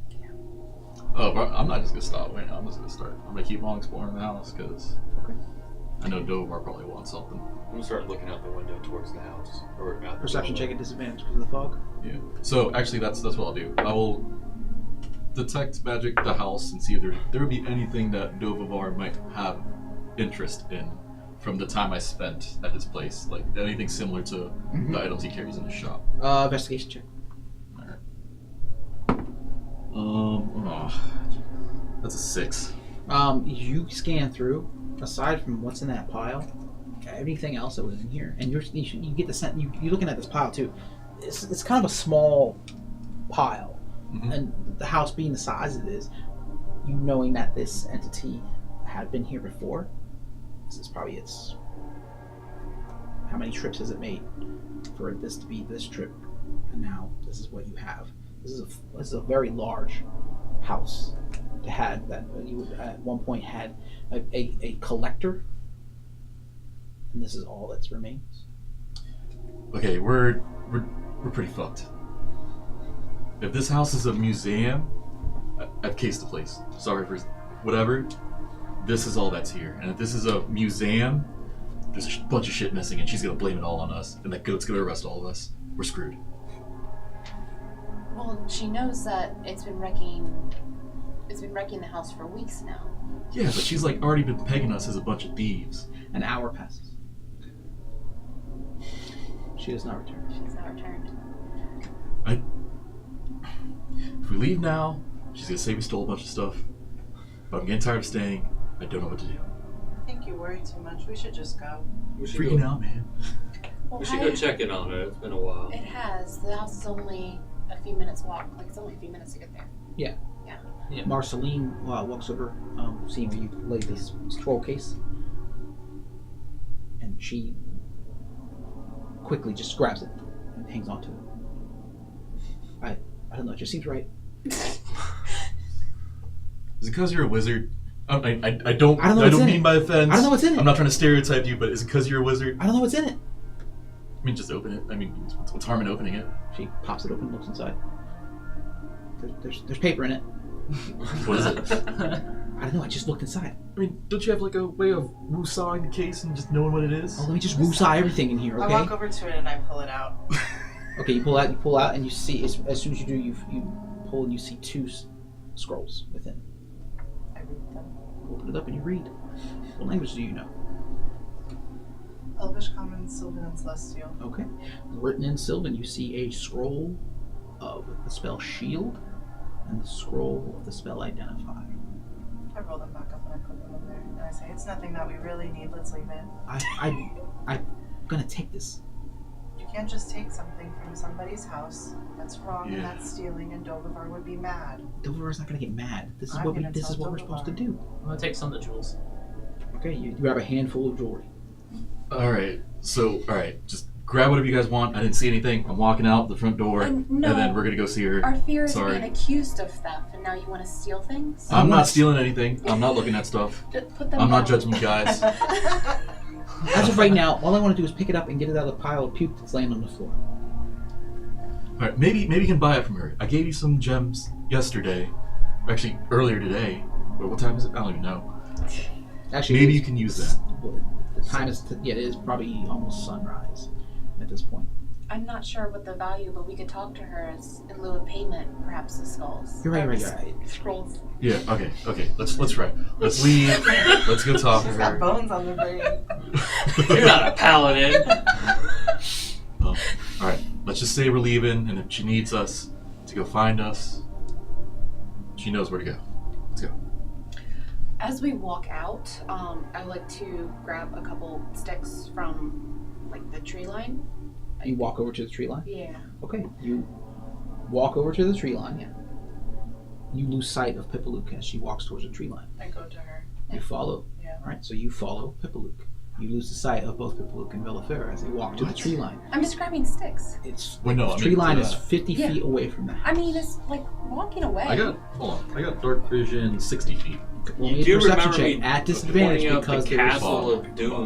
Oh, but I'm not just gonna stop waiting. I'm just gonna start. I'm gonna keep on exploring the house because Okay. I know Dovar probably wants something. I'm gonna start looking out the window towards the house. Or out the Perception window. check at disadvantage because of the fog. Yeah. So actually, that's what I'll do. I will detect magic the house and see if there would be anything that Dovar might have interest in from the time I spent at his place, like anything similar to the items he carries in his shop. Investigation check. That's a 6. You scan through, aside from what's in that pile, everything else that was in here, and you get the sense, you're looking at this pile too. It's kind of a small pile, Mhm. and the house being the size it is, you knowing that this entity had been here before, this is probably its how many trips has it made for this to be this trip, and now this is what you have. This is a very large house to have that you at one point had a collector, and this is all that remains. Okay, we're pretty fucked. If this house is a museum, I've cased the place. Sorry for whatever. This is all that's here. And if this is a museum, there's a bunch of shit missing, and she's gonna blame it all on us. And that goat's gonna arrest all of us. We're screwed. Well, she knows that it's been wrecking the house for weeks now. Yeah, but she's like already been pegging us as a bunch of thieves. An hour passes. She does not return. She's not returned. If we leave now, she's gonna say we stole a bunch of stuff. But I'm getting tired of staying. I don't know what to do. I think you worry too much. We should just go. We should Freaking go, out, man. Well, we should go check in on it. It's been a while. It has. The house is only a few minutes walk. Like, it's only a few minutes to get there. Marceline walks over, seeing where you lay this scroll case, and she quickly just grabs it and hangs on to it. I don't know. It just seems right. Is it because you're a wizard? I don't I don't know what's in mean it. by offense. I don't know what's in it. I'm not trying to stereotype you, but is it because you're a wizard? I don't know what's in it. I mean, just open it. I mean, what's harm in opening it? She pops it open, looks inside. There's paper in it. What is it? I don't know. I just looked inside. I mean, don't you have like a way of woosawing the case and just knowing what it is? Oh, let me just woosah everything in here, I okay? walk over to it and I pull it out. Okay, you pull out, and you see as soon as you do, you pull and you see two scrolls within. I read them. Open it up and you read. What language do you know? Elvish, Common, Sylvan, and Celestial. Okay. Written in Sylvan, you see a scroll of the spell Shield and the scroll of the spell Identify. I roll them back up and I put them in there. And I say, it's nothing that we really need. Let's leave it. I'm gonna take this. You can't just take something from somebody's house. That's wrong Yeah. and that's stealing, and Dovivar would be mad. Dover's not gonna get mad. This is I'm what gonna this is tell what we're supposed to Dovivar. do. I'm gonna take some of the jewels. Okay, you grab a handful of jewelry. Alright, just grab whatever you guys want. I didn't see anything. I'm walking out the front door, no. and then we're gonna go see her. Our fear is Sorry. being accused of theft, and now you want to steal things? I'm not stealing anything. I'm not looking at stuff. Just put them I'm not down. judging you guys. As of right now, all I want to do is pick it up and get it out of the pile of puke that's laying on the floor. Alright, maybe you can buy it from her. I gave you some gems yesterday. Or actually, earlier today. But what time is it? I don't even know. Actually, Maybe you can use that. The time is it is probably almost sunrise at this point. I'm not sure what the value, but we could talk to her as in lieu of payment, perhaps the skulls. You're right, Or right, the right. Scrolls. Yeah, okay. Let's try. Let's leave. Let's go talk to She's got her. bones on the brain. You're not a paladin. Well, alright. Let's just say we're leaving, and if she needs us to go find us, she knows where to go. Let's go. As we walk out, I would like to grab a couple sticks from like the tree line. You walk over to the tree line. Yeah. Okay, you walk over to the tree line. Yeah. You lose sight of Pipalook as she walks towards the tree line. I go to her. You follow. Yeah. All right, so you follow Pipalook. You lose the sight of both Pipalook and Velafair as they walk to the What? tree line. I'm just grabbing sticks. It's Wait, no, the I tree mean, line to is that. 50 Yeah. feet away from the house. I mean, it's like walking away. I got dark vision 60 feet. We'll You need do a perception remember me check at disadvantage pointing out because the there is castle fog. of doom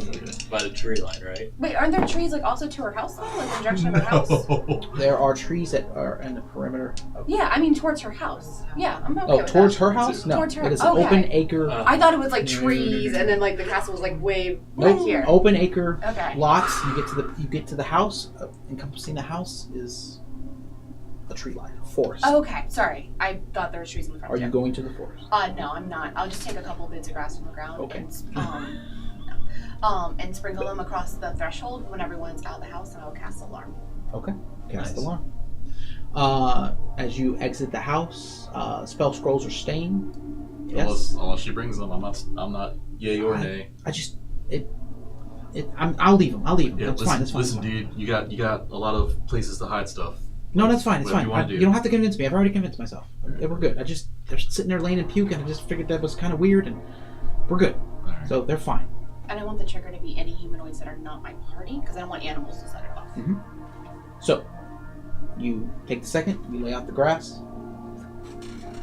by the tree line, right? Wait, aren't there trees like also to her house though? Like in the direction of her house? No. There are trees that are in the perimeter of. Yeah, I mean towards her house. Yeah, I'm okay Oh, with towards that. her house? No, Towards her- it is an okay. open acre. I thought it was like trees and then like the castle was like way Nope, here. open acre Okay. lots. You get to the house. Encompassing the house is a tree line, a forest. Oh, okay, sorry. I thought there were trees in the front. Are you too. going to the forest? No, I'm not. I'll just take a couple bits of grass from the ground Okay. and sprinkle them across the threshold when everyone's out of the house, and I'll cast alarm. Okay. Cast Nice. alarm. As you exit the house, spell scrolls are staying. Yes. Unless she brings them, I'm not yay or nay. I'll leave them. Yeah, That's fine. That's fine. listen, dude. You got a lot of places to hide stuff. No, that's fine. It's Whatever fine. you wanna do. You don't have to convince me. I've already convinced myself. We're good. They're sitting there laying in puke, and I just figured that was kind of weird, and we're good. All right. So they're fine. And I want the trigger to be any humanoids that are not my party, because I don't want animals to set it off. So, you take the second, you lay out the grass,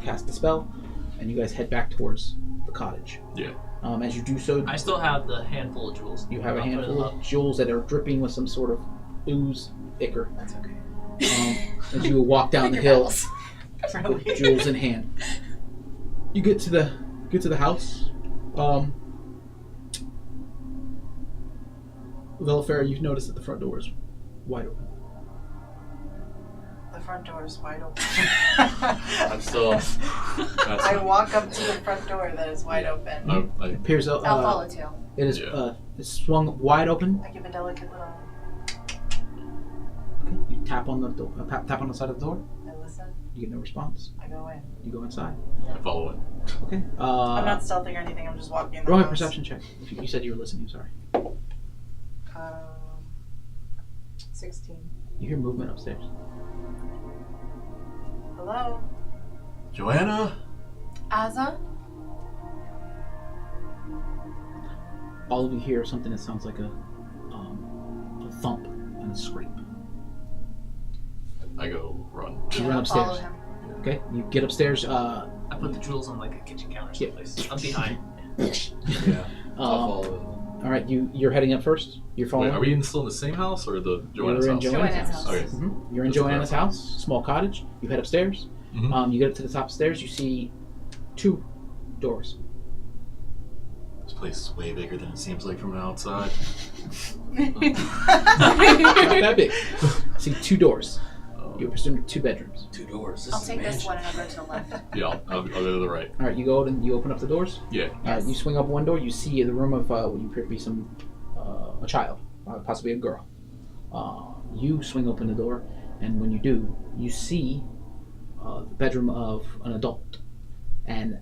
cast the spell, and you guys head back towards the cottage. Yeah. As you do so, I still have the handful of jewels. you have a I'll put handful them of up. jewels that are dripping with some sort of ooze, ichor. That's okay. As you walk down the hill, Really? with jewels in hand. You get to the house. Velafera, you notice that the front door is wide open. The front door is wide open. I'm still. That's I walk up to the front door that is wide open. I It appears I'll follow too. it is Yeah. it's swung wide open. I give a delicate little. Okay. You tap on the door, tap on the side of the door. I listen. You get no response. I go in. You go inside. follow it. Okay. I'm not stealthing or anything. I'm just walking in the Roll a house. perception check. If you said you were listening. Sorry. 16. You hear movement upstairs. Hello. Joanna? Azza? All of you hear something that sounds like a thump and a scrape. I go run. You Yeah, run I'll follow upstairs. him. Okay. You get upstairs. I put the jewels on like a kitchen counter Yeah. someplace. I'm behind. Yeah. I'll follow All right. You're heading up first. You're following. Wait, are we still in the same house or the Joanna's You're in house? Joanna's house. Okay. You're in Just to Joanna's clarify. house, small cottage. You head upstairs. Mhm. You get up to the top of the stairs. You see 2 doors. This place is way bigger than it seems like from the outside. Not that big. See 2 doors. You presume 2 bedrooms. 2 doors. This I'll is take a this mansion. one and I'll go to the left. Yeah, I'll go to the right. All right. You go out and you open up the doors. Yeah. Yes. You swing up one door. You see the room of what you appear to be a child, possibly a girl. You swing open the door, and when you do, you see the bedroom of an adult, and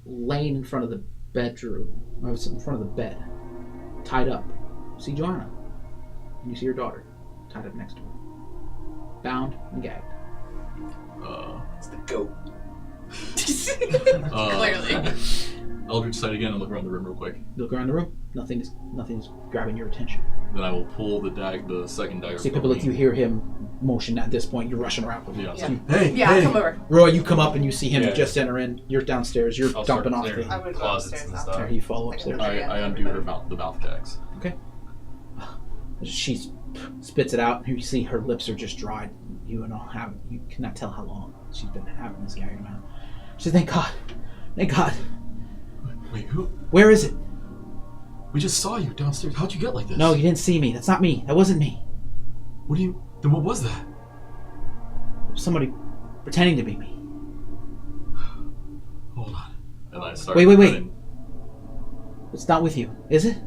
laying in front of the bedroom, or in front of the bed, tied up. You see Joanna, and you see her daughter, tied up next to her, bound and gagged. It's the goat. Clearly. Eldritch sight again and look around the room real quick. You look around the room. Nothing is grabbing your attention. Then I will pull the second dagger. See, from people like me. you hear him motion at this point. You're rushing around. Yeah. Yeah. Hey, Yeah, hey. come over. Roy, you come up and you see him Yeah. just enter in. You're downstairs. You're I'll start dumping off clearing the. I would go closets upstairs and after. stuff. There, you fall upstairs. I undo her mouth, the mouth gags. She spits it out, and you see her lips are just dried. You cannot tell how long she's been having this gagging mouth. She says, "Thank God. Wait, who? Where is it? We just saw you downstairs. How'd you get like this? No, you didn't see me. That's not me. That wasn't me. What do you? Then what was that? It was somebody pretending to be me. Hold on. And I start. Wait. running. It's not with you, is it?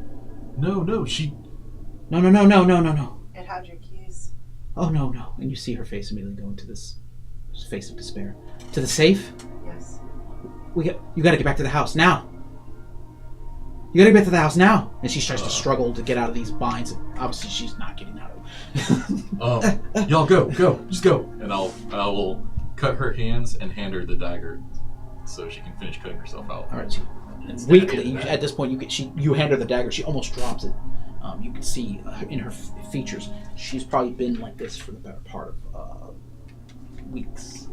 No, she. No. It had your keys. Oh no. And you see her face immediately go into this face of despair. To the safe. Yes. You gotta get back to the house now. You gotta get back to the house now. And she starts to struggle to get out of these binds. And obviously, she's not getting out of it. Y'all go, just go. And I will cut her hands and hand her the dagger, so she can finish cutting herself out. All right. So Instead of weakly, getting that. at this point, you hand her the dagger. She almost drops it. You can see in her features, she's probably been like this for the better part of weeks.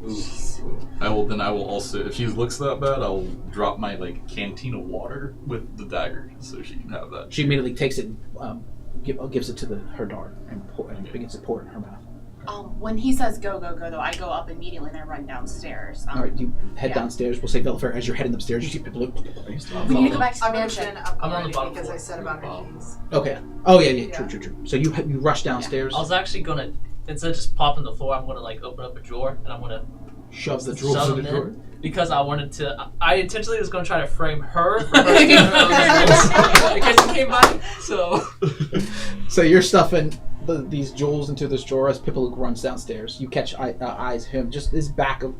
I will also, if she looks that bad, I'll drop my canteen of water with the dagger, so she can have that. She immediately takes it, gives it to her daughter, and begins to pour it in her mouth. When he says go, though, I go up immediately and I run downstairs. All right, you head yeah. downstairs. We'll say Velafera, as you're heading upstairs, you see people. We need to go back to the I would have mansion. been up I'm on the already bottom because floor. I said about her keys. Okay. Oh yeah. Yeah. True. So you rush downstairs, I was actually gonna, instead of just popping the floor, I'm gonna open up a drawer and I'm gonna shove the shove drawers in them the in drawer. because I wanted to. I intentionally was gonna try to frame her for her stealing those in case she came by. So So you're stuffing these jewels into this drawer as Pipalik runs downstairs. You catch eyes of him, just his back of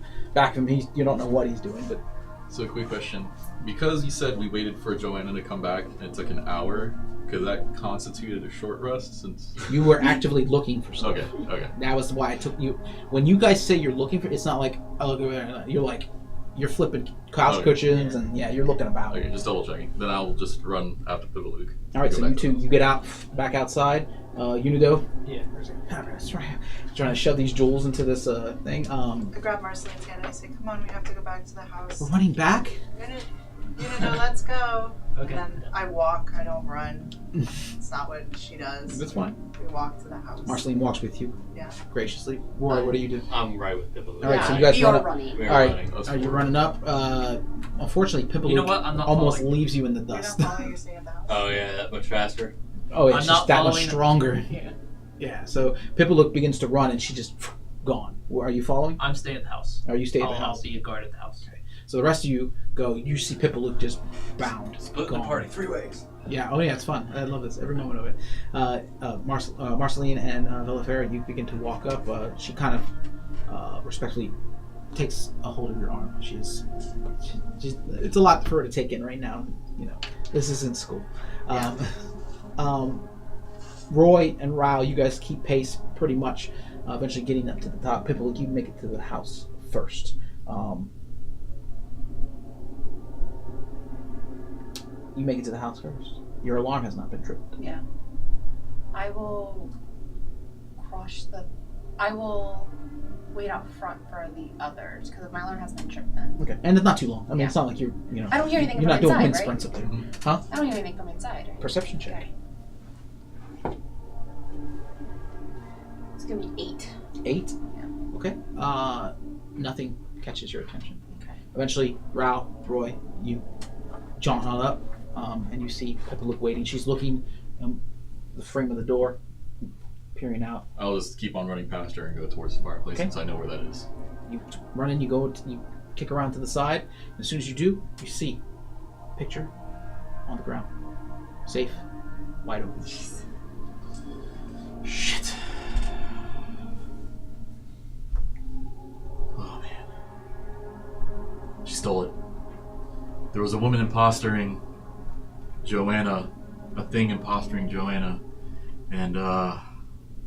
him. You don't know what he's doing, but So, quick question: because you said we waited for Joanna to come back and it took an hour, could that constituted a short rest? Since you were actively looking for something. okay. That was why I took you. When you guys say you're looking for, it's not like I look over there. You're like, you're flipping couch Okay. cushions and you're looking about. Okay, just double checking. Then I'll just run after Pivaluke. All right, Go so back you to two, the house. you get out, back outside. Unido, Yeah. trying to shove these jewels into this thing. I grab Marceline's hand and I say, "Come on, we have to go back to the house." We're running back. Let's go. Okay. And then I walk. I don't run. It's not what she does. That's fine. We walk to the house. Marceline walks with you. Yeah. Graciously. Roy, what do you do? I'm right with Pipalu. All right, so you guys You're run up. running. We're All right. running. That's Are you cool. running up? Unfortunately, Pipaluke You know what? I'm not almost following. leaves you in the You're dust. not following. You're staying at the house. Oh yeah, that much faster. Oh, it's I'm just not that much following- stronger. Yeah. Yeah. So Pipaluke begins to run, and she just gone. Are you following? I'm staying at the house. Are you staying at the I'll house? be a guard at the house. So the rest of you go. You see Pipaluke just bound. Split the gone. party 3 ways. Yeah. Oh yeah, it's fun. I love this every moment of it. Marceline and Villafera, you begin to walk up. She kind of respectfully takes a hold of your arm. She's it's a lot for her to take in right now. You know, this isn't school. Roy and Rao, you guys keep pace pretty much. Eventually getting up to the top. Pipaluke, you make it to the house first. You make it to the house first. Your alarm has not been tripped. Yeah. I will I will wait out front for the others because my alarm hasn't been tripped then. Okay, and it's not too long. I mean, Yeah. it's not like you're I don't hear anything you're from not doing inside, wind right? sprints up there. I don't hear anything from inside. Right? Perception check. Okay. It's gonna be 8. 8. Yeah. Okay. Nothing catches your attention. Okay. Eventually, Rao, Roy, you jaunt on up, and you see Pipaluke waiting. She's looking the frame of the door, peering out. I'll just keep on running past her and go towards the fireplace Okay. since I know where that is. You run in, you kick around to the side. And as soon as you do, you see a picture on the ground. Safe, wide open. Shit. Oh man. She stole it. There was a woman impostoring Joanna, a thing impostoring Joanna, and as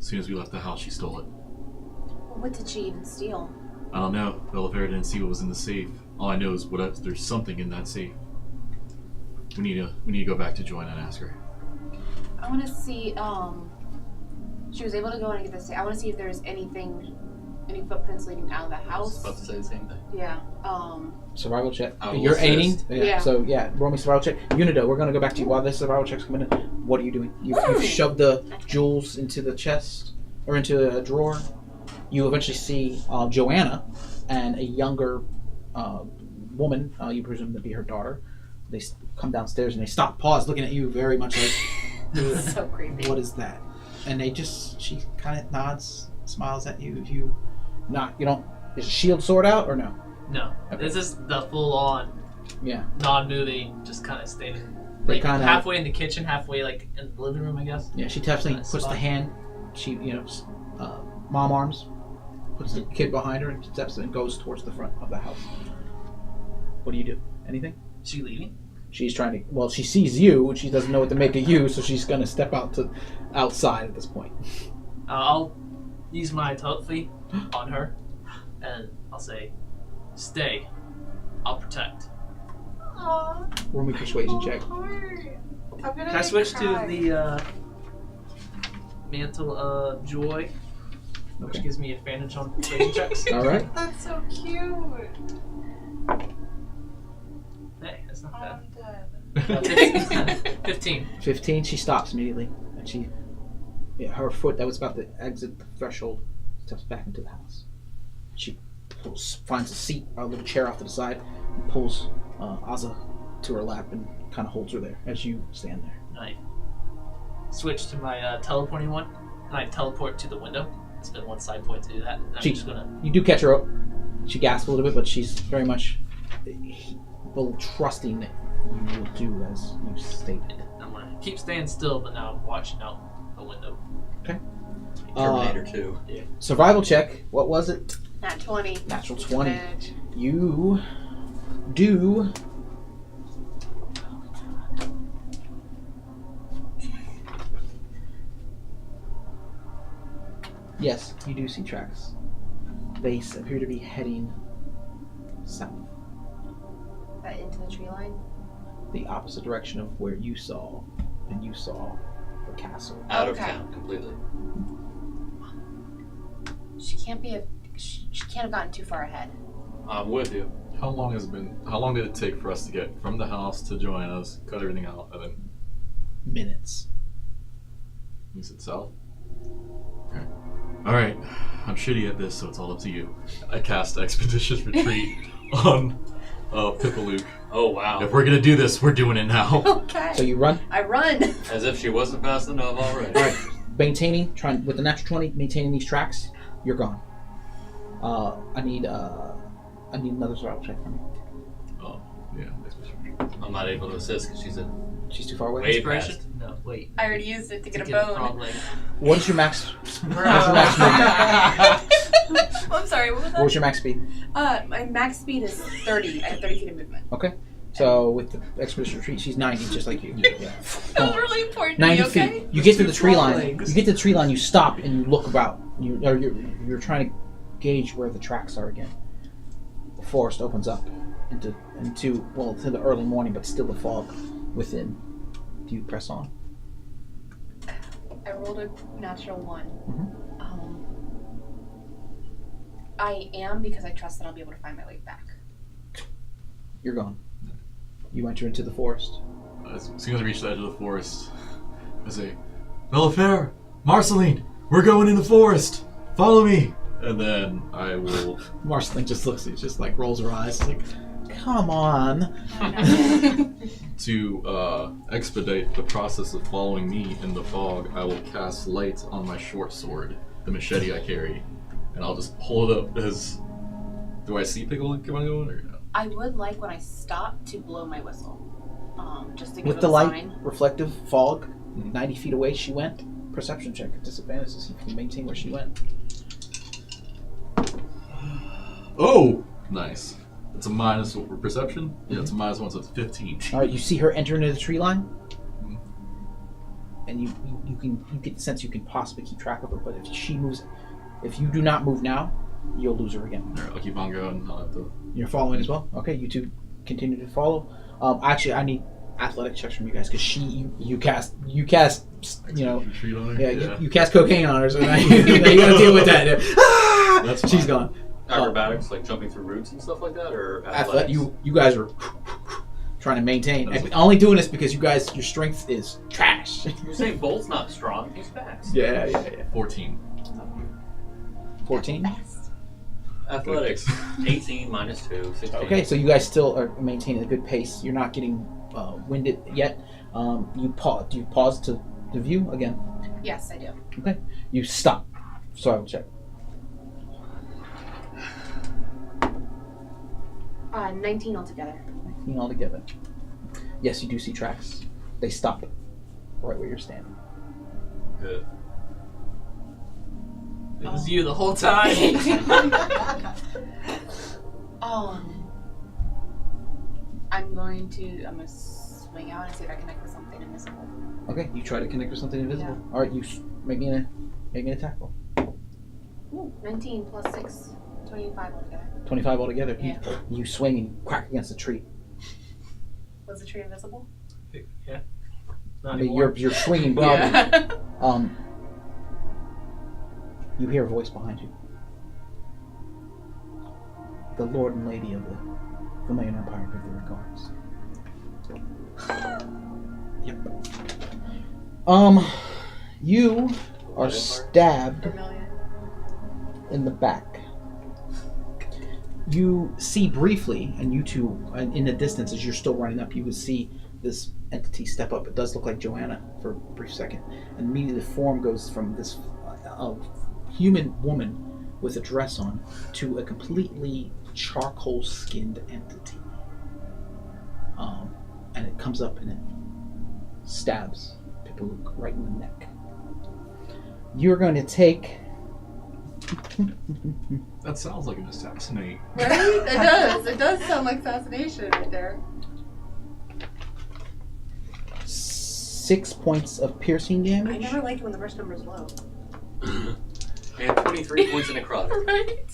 soon as we left the house, she stole it. What did she even steal? I don't know. Bellavera didn't see what was in the safe. All I know is there's something in that safe. We need to go back to Joanna and ask her. I want to see. She was able to go in and get this. I want to see if there's any footprints leading out of the I was house. about to say the same thing. Yeah. Survival check. I will You're assist. aiming. Yeah. So roll me survival check. Unido, we're gonna go back to you while this survival check's coming in. What are you doing? You've shoved the jewels into the chest or into a drawer. You eventually see Joanna and a younger woman. You presume to be her daughter. They come downstairs and they stop, pause, looking at you very much like, So creepy. "What is that?" And she kind of nods, smiles at you. Is a shield sword out or no? No. Okay. This is the full-on, Yeah. non-moving, just kind of standing. They Like, kinda- halfway in the kitchen, halfway like in the living room, I guess. Yeah, she definitely Nice puts the spot. hand, mom arms, puts the kid behind her and steps and goes towards the front of the house. What do you do? Anything? Is she leaving? She's trying to, well, she sees you and she doesn't know what to make of you, so she's going to step outside at this point. I'll use my telepathy on her, and I'll say, "Stay. I'll protect." Aww. Roll me persuasion check. I'm gonna Can I switch to cry. the mantle of joy, which Okay. gives me advantage on persuasion checks? All right. That's so cute. Hey, that's not Oh, bad. I'm dead. 15. 15, she stops immediately. And her foot that was about to exit the threshold steps back into the house. She finds a seat, a little chair off to the side, and pulls Aza to her lap and kind of holds her there as you stand there. I switch to my teleporting one, and I teleport to the window. It's been one side point to do that. And I'm She- just gonna. You do catch her up. She gasps a little bit, but she's very much trusting that you will do as you stated. I'm gonna keep staying still, but now I'm watching out the window. Terminator 2. Survival check. What was it? Nat 20. Natural 20. Bitch. You do. Yes, you do see tracks. They appear to be heading south. into the tree line? The opposite direction of where you saw, and you saw the castle. Out of Okay. town completely. She can't be she can't have gotten too far ahead. I'm with you. How long did it take for us to get from the house to Joanna's, cut everything out, and then Minutes. you said south? Okay. Alright. I'm shitty at this, so it's all up to you. I cast Expeditious Retreat on Pipalook. Oh wow. If we're gonna do this, we're doing it now. Okay. So you run. I run. As if she wasn't fast enough already. All right. Maintaining, trying with the natural 20, maintaining these tracks. You're gone. I need another survival check from you. Oh, yeah. I'm not able to assist because she's in. She's too far away. Way Inspiration? past. No, wait. I already used it to get a Get a bone. frog leg. What is your max? I'm sorry, what was What that? was your max speed? My max speed is 30. I have 30 feet of movement. Okay. So with the Expedition Retreat, she's 90, just like you. Yeah. That was really important. 90 to me, okay? feet. You get to the tree frog line. legs. You get to the tree line. You stop and you look about. You're trying to gauge where the tracks are again. The forest opens up into to the early morning, but still the fog within. Do you press on? I rolled a natural 1. Mhm. I am because I trust that I'll be able to find my way back. You're gone. You enter into the forest. As soon as I reach the edge of the forest, I say, Belafair, Marceline, we're going in the forest. Follow me. And then I will. Marceline just looks at you, just like rolls her eyes, like, come on. To expedite the process of following me in the fog, I will cast light on my short sword, the machete I carry, and I'll just pull it up as. Do I see Pickle going or no? I would like when I stop to blow my whistle. Just to give With it the a light, sign. reflective fog, Mhm. 90 feet away she went. Perception check at disadvantage to see if you can maintain where she went. Oh! Nice. It's a minus for perception? Yeah, it's a -1, so it's 15. Alright, you see her enter into the tree line, Mhm. and you get the sense you can possibly keep track of her, but if you do not move now, you'll lose her again. Alright, I'll keep on going. I'll have to. You're following as well? Okay, you two continue to follow. Actually, I need athletic checks from you guys, because you cast, you know, Retreat on her? yeah, you cast cocaine on her, so now you gotta deal with that. Ah! That's She's fine. gone. Acrobatics, like jumping through roots and stuff like that, or Athletic, athletics? you guys are trying to maintain. That's I'm only doing this because you guys, your strength is trash. You're saying Bolt's not strong, he's fast. Yeah. 14. 14. Athletics, 18 minus 2, 16. Okay, so you guys still are maintaining a good pace. You're not getting winded yet. You pause to view again. Yes, I do. Okay. You stop. Sorry, check. 19 altogether. 19 altogether. Yes, you do see tracks. They stop right where you're standing. Good. It was you the whole time. I'm going to swing out and see if I connect with something invisible. Okay, you try to connect with something invisible. All right, you make me an attack roll. Ooh, 19 plus 6, 25 altogether. 25 altogether. Yeah. You swing and crack against the tree. Was the tree invisible? Yeah. I Not mean, anymore. you're swinging broadly. Yeah. You hear a voice behind you. The Lord and Lady of the Vermilion Empire give their regards. Yep. You are stabbed Vermilion. in the back. You see briefly, and you two, in the distance, as you're still running up, you would see this entity step up. It does look like Joanna for a brief second, and immediately the form goes from this human woman with a dress on to a completely charcoal-skinned entity. And it comes up and it stabs Pipalook right in the neck. You're going to take... That sounds like an assassinate. Right? It does. It does sound like assassination right there. 6 points of piercing damage. I never like it when the first number is low. And 23 points in necrotic. Right?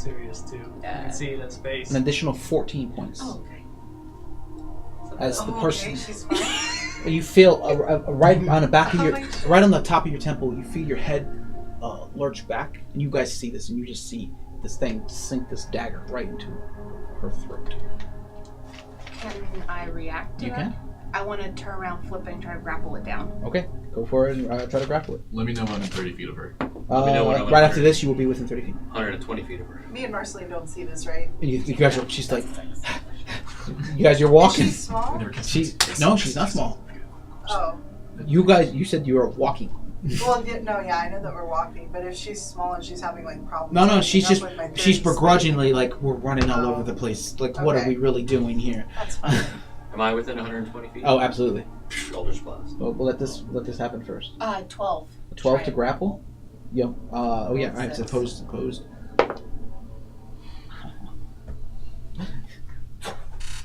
serious too. You Yeah. can see it in his face. An additional 14 points. Oh, okay. As the Oh, person, okay, she's fine. you feel right on the back of Oh your, my God. right on the top of your temple, you feel your head lurch back, and you guys see this, and you just see this thing sink this dagger right into her throat. Can I react to You that? can. I want to turn around, flip it, and try to grapple it down. Okay, go for it and try to grapple it. Let me know when I'm in 30 feet of her. me know when I'm Right in after there. this, you will be within 30 feet. 120 feet of her. Me and Marceline don't see this, right? And you guys are, she's like, you guys, you're walking. Is she small? She's no, she's not small. Oh. You guys, you said you were walking. Well, yeah, no, yeah, I know that we're walking, but if she's small and she's having like problems. No, keeping she's up just, with my she's 30 begrudgingly like, we're running all Oh. over the place. Like, what are Okay. we really doing here? That's fine. Am I within 120 feet? Oh, absolutely. Eldritch Blast. Well, we'll let this happen first. 12. 12 Try to it. grapple. Yep. Oh yeah, I Six. opposed.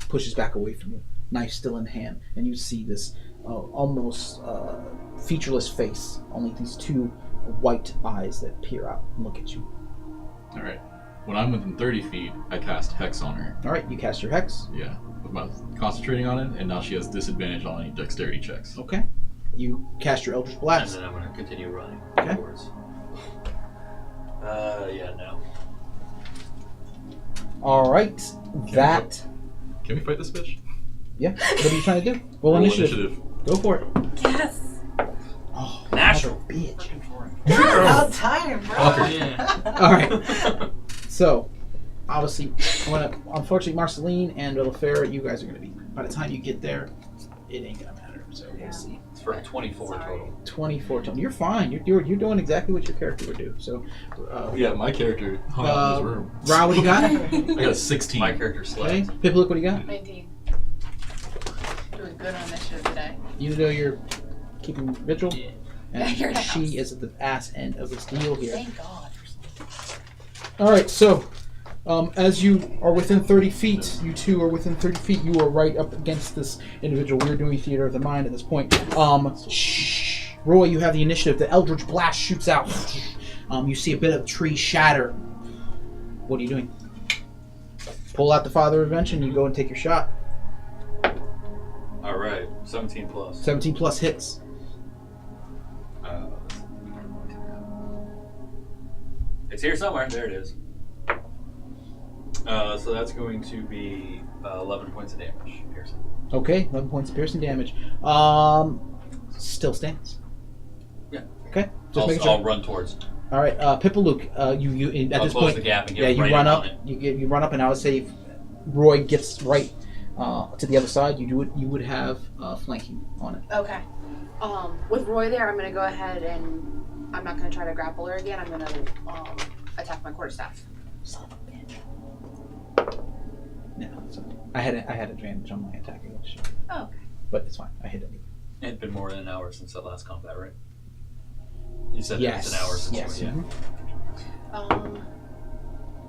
Pushes back away from you, knife still in hand, and you see this almost featureless face. Only these two white eyes that peer out and look at you. All right. When I'm within 30 feet, I cast Hex on her. All right, you cast your hex. Yeah, with my concentrating on it, and now she has disadvantage on any dexterity checks. Okay. You cast your Eldritch And Blast. then I'm going to continue running Okay. towards. Yeah, no. All right. That. Can we fight this bitch? Yeah. What are you trying to do? Roll Roll initiative. Go for it. Yes. Oh, Natural. mother bitch. About time, bro. Fucker. Yeah. All right. So, obviously, unfortunately, Marceline and LaFera, you guys are going to be. By the time you get there, it ain't going to matter. So Yeah. we'll see. It's for 24 Sorry. total. 24 total. You're fine. You're doing exactly what your character would do. So, Yeah, my character hung out in this room. Ra, what do you got? I got a 16. My character Okay. slept. Pippa, look what do you got? 19. Doing good on initiative today. You know you're keeping vigil, Yeah. and You're in the she house. is at the ass end of this deal here. Thank God. All right, so as you are within 30 feet, you two are within 30 feet. You are right up against this individual. We're doing theater of the mind at this point. Roy, you have the initiative. The Eldritch Blast shoots out. You see a bit of tree shatter. What are you doing? Pull out the Father of Invention. You go and take your shot. All right, 17 plus. 17 plus hits. It's here somewhere. There it is. So that's going to be 11 points of damage. Piercing. Okay, 11 points of piercing damage. Still stands. Yeah. Okay, just making I'll sure. run towards. All right, Pipalook, you at I'll this close point. the gap and get Yeah, you right run in up. on it. You run up, and I would say if Roy gets right to the other side, you would have flanking on it. Okay. With Roy there, I'm gonna go ahead and I'm not gonna try to grapple her again. I'm gonna attack my quarterstaff. Son of a bitch. No, it's okay. I had advantage on my attack against you, Oh, okay. but it's fine. I hit it. It's been more than an hour since that last combat, right? You said Yes. it's an hour since. Yes. Yeah. Mhm.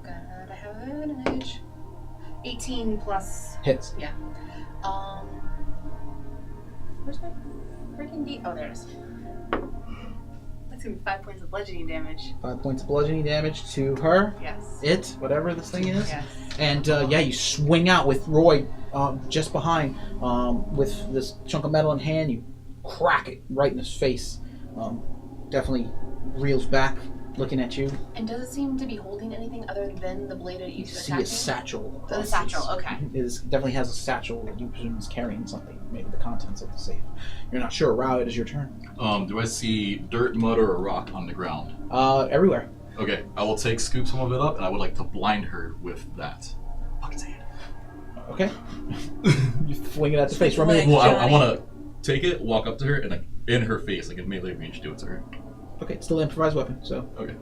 Gotta have advantage. 18 plus. Hits. Where's my freaking D? Oh, there it is. That's gonna be 5 points of bludgeoning damage. 5 points of bludgeoning damage to her. Yes. It, whatever this thing is. Yes. And you swing out with Roy just behind with this chunk of metal in hand. You crack it right in his face. Definitely reels back, looking at you. And does it seem to be holding anything other than the blade it You used to see attack a me? satchel. Oh, the across satchel, his- okay. It definitely has a satchel that you presume is carrying something. Maybe the contents of the safe. You're not sure. Rao, it is your turn. Do I see dirt, mud, or a rock on the ground? Everywhere. Okay, I will scoop some of it up, and I would like to blind her with that. Fucking say it. Okay. You fling it at the face. Run Like- me. Well, I Johnny. want to take it, walk up to her, and like in her face, like in melee range, do it to her. Okay, still an improvised weapon, so Okay.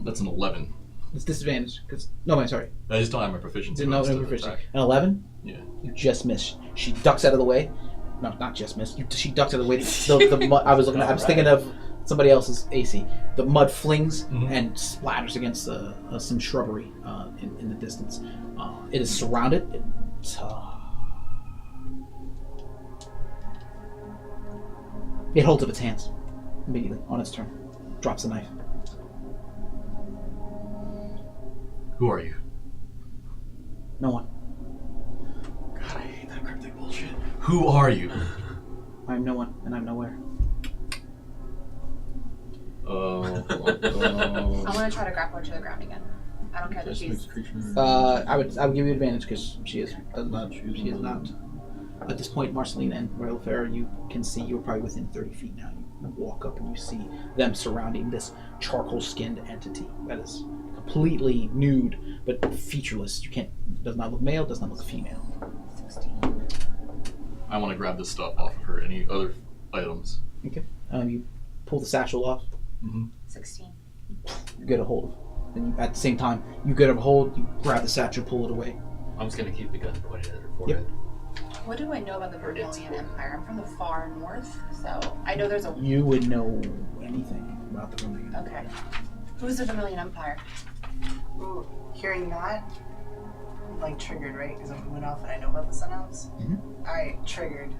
That's an 11. it's disadvantage. No, man, sorry. I just don't have my proficiency. Didn't know bonus no to proficiency. attack. An 11. Yeah. You just missed. She ducks out of the way. No, not just missed. She ducks out of the way. The mud, I was thinking of somebody else's AC. The mud flings Mhm. and splatters against some shrubbery in the distance. It is surrounded. It holds up its hands immediately on its turn. Drops the knife. Who are you? No one. God, I hate that cryptic bullshit. Who are you? I'm no one, and I'm nowhere. Oh. I'm gonna try to grapple her to the ground again. I don't care that she's. I would give you advantage because she is not. She is not. At this point, Marceline and Royal Fair, you can see you're probably within 30 feet now. You walk up and you see them surrounding this charcoal-skinned entity that is completely nude but featureless. You can't. Does not look male. Does not look female. 16. I want to grab this stuff off of her. Any other items? Okay. You pull the satchel off. 16. You get a hold of it. And you, at the same time, you get a hold. You grab the satchel, pull it away. I'm just gonna keep the gun pointed at her forehead. What do I know about the Vermilion Empire? I'm from the far north, so I know there's a. You would know anything about the Vermilion. Okay. Who's the Vermilion Empire? Ooh, hearing that, I'm like triggered, right? Because I went off and I know about the Sun Elves. Alright, triggered.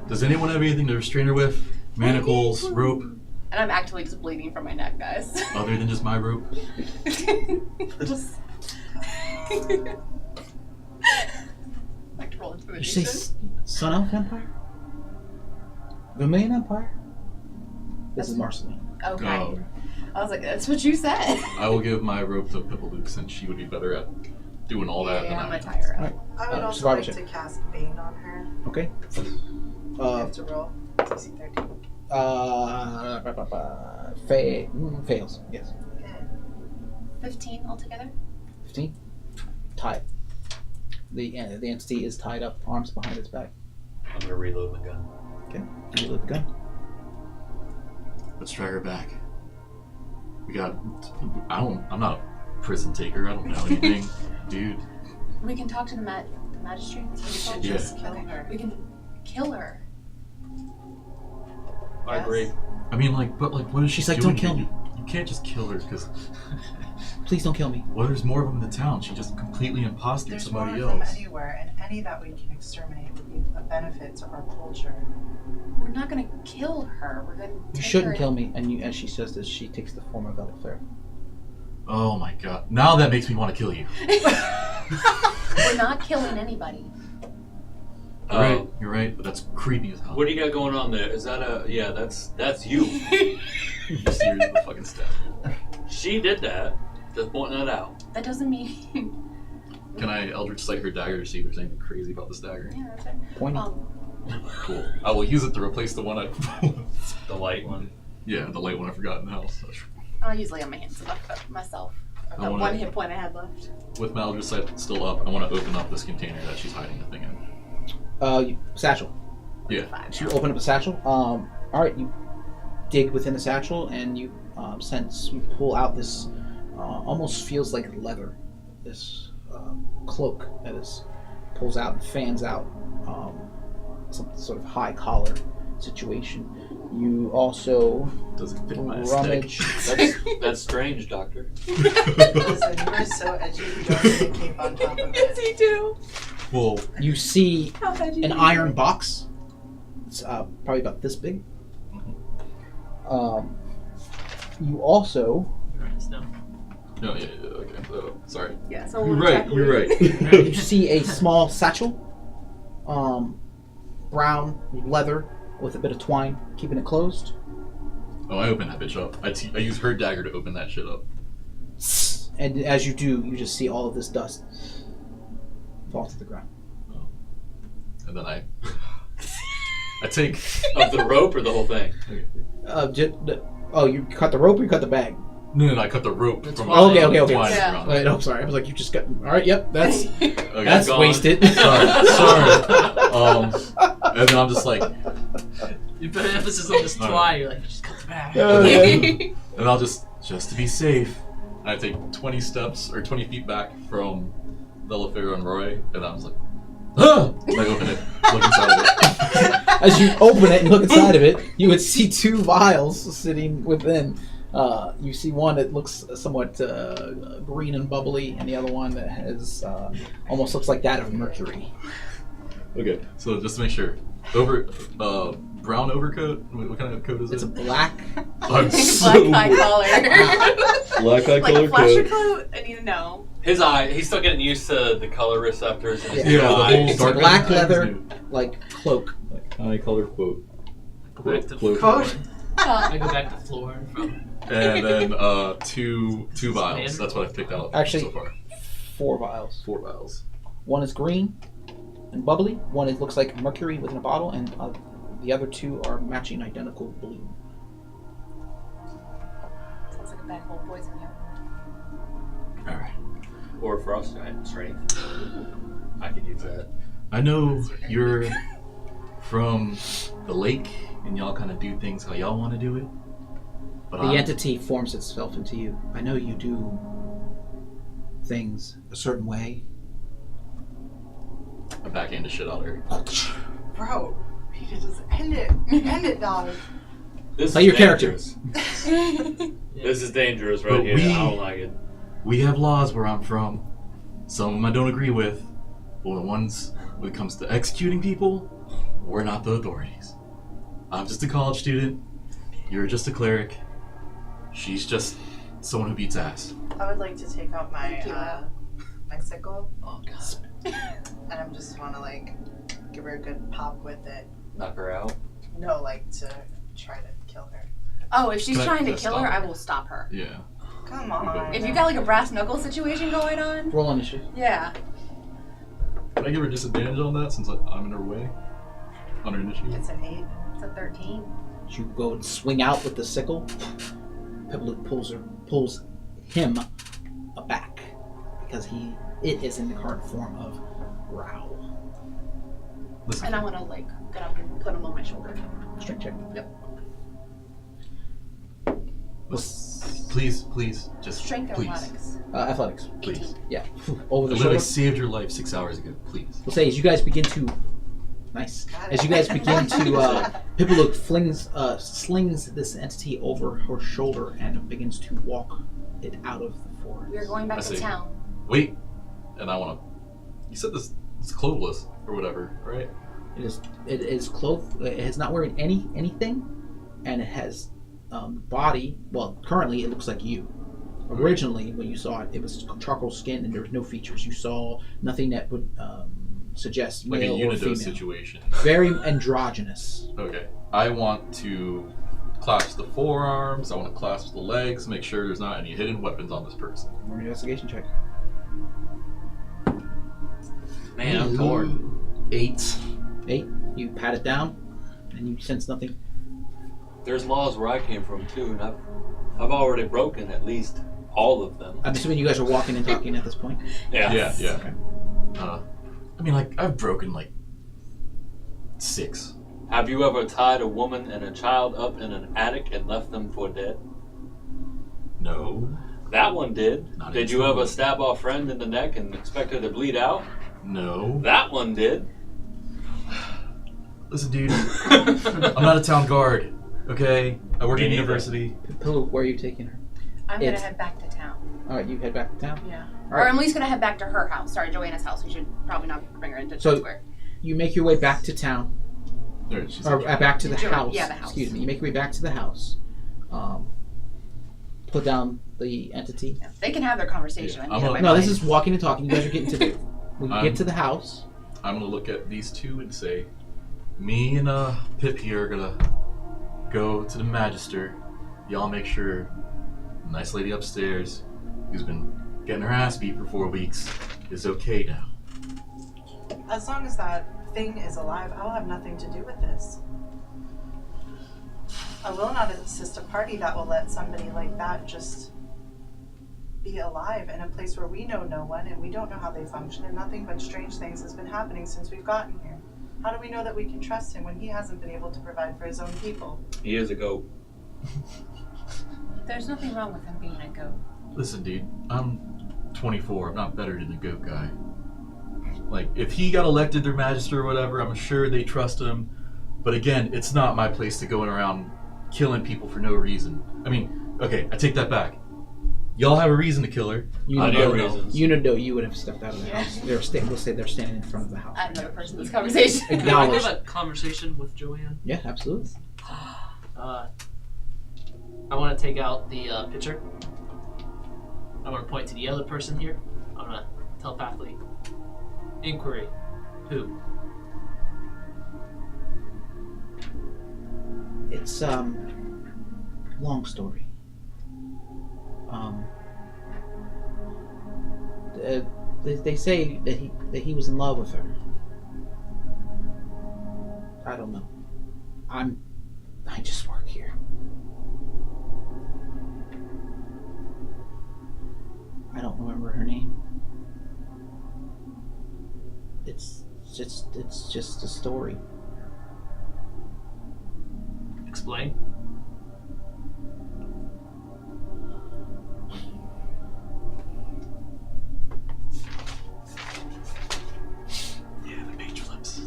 Does anyone have anything to restrain her with? Manacles, rope, And I'm actually just bleeding from my neck, guys. other than just my rope? Just. Like to roll Did you say intimidation. Sun Elf Empire? Vermilion Empire? This is Marceline. Okay. Oh. I was like, that's what you said. I will give my rope to Pippaluke since she would be better at doing all that Yeah, than I'm I gonna am. tie her up. Alright. I would also survival like check. to cast Bane on her. Okay. You have to roll. DC 13. Fails. Yes. 15 altogether. 15. Tied. The entity is tied up, arms behind its back. I'm gonna reload my gun. Okay. You load the gun. Let's drag her back. We got. I'm not a prison taker. I don't know anything, dude. We can talk to the magistrate. We should Yeah. just kill Okay. her. We can kill her. I Yes. agree. I mean, what is she She's like, doing "Don't kill here? me." You can't just kill her because. Please don't kill me. Well, there's more of them in the town. She just completely impostered There's more somebody of them else. anywhere, and any that we can exterminate would be a benefit to our culture. We're not gonna kill her. We're gonna. You take shouldn't her kill me. And you, as she says this, she takes the form of Elifair. Oh my god! Now that makes me want to kill you. We're not killing anybody. You're right, but that's creepy as hell. What do you got going on there? Is that a yeah? That's you. You seriously fucking stab me. She did that. Just pointing that out. That doesn't mean. Can I Eldritch Sight her dagger to see if there's anything crazy about this dagger? Yeah, that's it. Pointy. Cool. I will use it to replace the one I. The light one. Yeah, the light one I forgot in the house. I'll usually have my hands up myself. I That wanna- one hit point I had left. With my Eldritch Sight still up, I want to open up this container that she's hiding the thing in. Satchel. Yeah. So you open up the satchel. All right, you dig within the satchel, and you you pull out this almost feels like leather. This cloak that is pulls out and fans out some sort of high collar situation. You also Doesn't fit my rummage. That's strange, Doctor. Listen, you are so edgy. You don't need a cape on top of Yes, it. you do. Well, You see How bad you an do. iron box. It's probably about this big. You also no, yeah, okay. Sorry. Yeah, so You're we'll right. check You're with- right. you see a small satchel, brown leather with a bit of twine, keeping it closed. Oh, I open that bitch up. I use her dagger to open that shit up. And as you do, you just see all of this dust fall to the ground. And then I take. Of the rope or the whole thing? You cut the rope or you cut the bag? No, I cut the rope The from twine. the Okay. twine Yeah. around. Wait, no, sorry. I was like, you just got. All right, yep, that's Okay, that's gone. wasted. sorry. And then I'm just like, You put emphasis on this Alright. twine. You're like, just cut the back. and I'll just to be safe, I take 20 steps or 20 feet back from Delafair and Roy, and I was like, ah! And I open it, look inside of it. As you open it and look inside of it, you would see two vials sitting within. You see one that looks somewhat green and bubbly, and the other one that has almost looks like that of mercury. Okay, so just to make sure, brown overcoat. What kind of coat is It's a it? black I'm Black so eye collar. black eye Like color a flasher coat. coat? I need to know. His eye, he's still getting used to the color receptors in his Yeah, the eye. whole It's a dark black thing is leather, new. like cloak. Like eye color quote. Go back to Quote. Quote. I go back to floor from And then two vials. That's what I've picked out Actually- so far. 4 vials. 4 vials. One is green and bubbly. One looks like mercury within a bottle, and the other 2 are matching identical blue. Sounds like a bad hole poison you. Alright. Or frost strength. I could use that. I know you're from the lake and y'all kind of do things how y'all want to do it. But The entity forms itself into you. I know you do things a certain way. I'm backhand shit out of her. Bro, you could just end it. End it, dog. This Play is your character. dangerous. This is dangerous right But here. we- I don't like it. We have laws where I'm from. Some of them I don't agree with. But the ones when it comes to executing people, we're not the authorities. I'm just a college student. You're just a cleric. She's just someone who beats ass. I would like to take out my my sickle, Oh god. and I just want to like give her a good pop with it. Knock her out. No, like to try to kill her. Oh, if she's Can I- trying can to I kill stop her, her? I will stop her. Yeah. Come on. If you got like a brass knuckle situation going on, Roll initiative. yeah. Can I give her disadvantage on that since I'm in her way? On her initiative? It's an 8. It's a 13. You go and swing out with the sickle. Pipluke pulls him aback because it is in the current form of Rao. Listen. And I want to like get up and put him on my shoulder. Strength check. Please, just Strength or please, athletics? Athletics. please. Yeah. I Over the literally shoulder. saved your life 6 hours ago. Please. We'll say as you guys begin to nice. As you guys begin to Pipluke slings this entity over her shoulder and begins to walk it out of the forest. We are going back I to see. town. Wait, and I want to. You said this. It's cloveless or whatever, right? It is clothed. It is not wearing anything, and it has body. Well, currently it looks like you. Originally, when you saw it, it was charcoal skin and there was no features. You saw nothing that would suggest Like male a or Unidos female. situation. Very androgynous. Okay. I want to clasp the forearms. I want to clasp the legs. Make sure there's not any hidden weapons on this person. Roll an investigation check. Man, I'm torn. 8. 8. You pat it down, and you sense nothing. There's laws where I came from too, and I've already broken at least all of them. I'm assuming you guys are walking and talking at this point. Yeah. Yeah. Okay. I mean, like I've broken like 6. Have you ever tied a woman and a child up in an attic and left them for dead? No. That one did. Not Did you instantly. ever stab our friend in the neck and expect her to bleed out? No. That one did. Listen, dude. I'm not a town guard. Okay. I work Me at neither. university. Pipluke, where are you taking her? I'm gonna It's- head back to town. All right, you head back to town. Yeah. All Or right. I'm at least gonna head back to her house. Sorry, Joanna's house. We should probably not bring her into So- Town Square. You make your way back to town, There, she's or back to the Sure, house. yeah, the house. Excuse me. You make your way back to the house. Put down the entity. Yeah. They can have their conversation. Yeah, I made I'm up my No, this mind. is walking and talking. You guys are getting to the. When you I'm- get to the house, I'm gonna look at these two and say, me and Pip here are gonna go to the Magister. Y'all make sure the nice lady upstairs, who's been getting her ass beat for 4 weeks, is okay now. As long as that thing is alive, I'll have nothing to do with this. I will not assist a party that will let somebody like that just be alive in a place where we know no one and we don't know how they function, and nothing but strange things has been happening since we've gotten here. How do we know that we can trust him when he hasn't been able to provide for his own people? He is a goat. There's nothing wrong with him being a goat. Listen, dude, I'm 24. I'm not better than the goat guy. Like, if he got elected their Magister or whatever, I'm sure they trust him. But again, it's not my place to go around killing people for no reason. I mean, okay, I take that back. Y'all have a reason to kill her. you I know, do reasons. you know, you would have stepped out of the Yeah. house. We'll say they're standing in front of the house. I had another person in this conversation. Can I Acknowledge. have a conversation with Joanne? Yeah, absolutely. I want to take out the pitcher. I want to point to the other person here. I'm going to telepathically inquiry. Who? It's long story. They say that he was in love with her. I don't know. I just work here. I don't remember her name. It's just a story. Explain. Yeah, the page flips.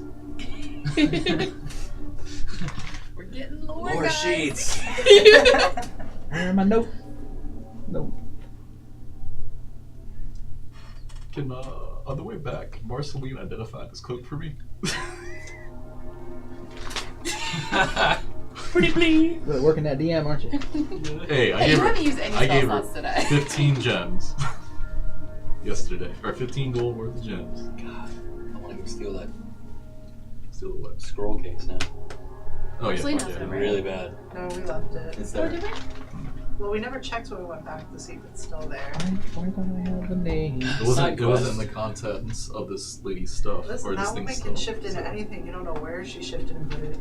We're getting lore, More guys. sheets. Where my note? No. Can on the way back, Marceline identify this cloak for me? Pretty please. You're working that DM, aren't you? Hey, I Hey, gave you her. haven't used any I spell gave her slots today. 15 gems yesterday, or 15 gold worth of gems. God, I want to go steal that Still what? scroll case now. Oh yeah, Selena fuck has yeah. it, right? Really bad. No, we left it. It's Oh, there. did we? Well, we never checked when we went back to see if it's still there. Why don't I have the name? It wasn't. Side It wasn't in quest. the contents of this lady's stuff Listen, or this that woman thing's can stuff. shift into anything. You don't know where she shifted and put it.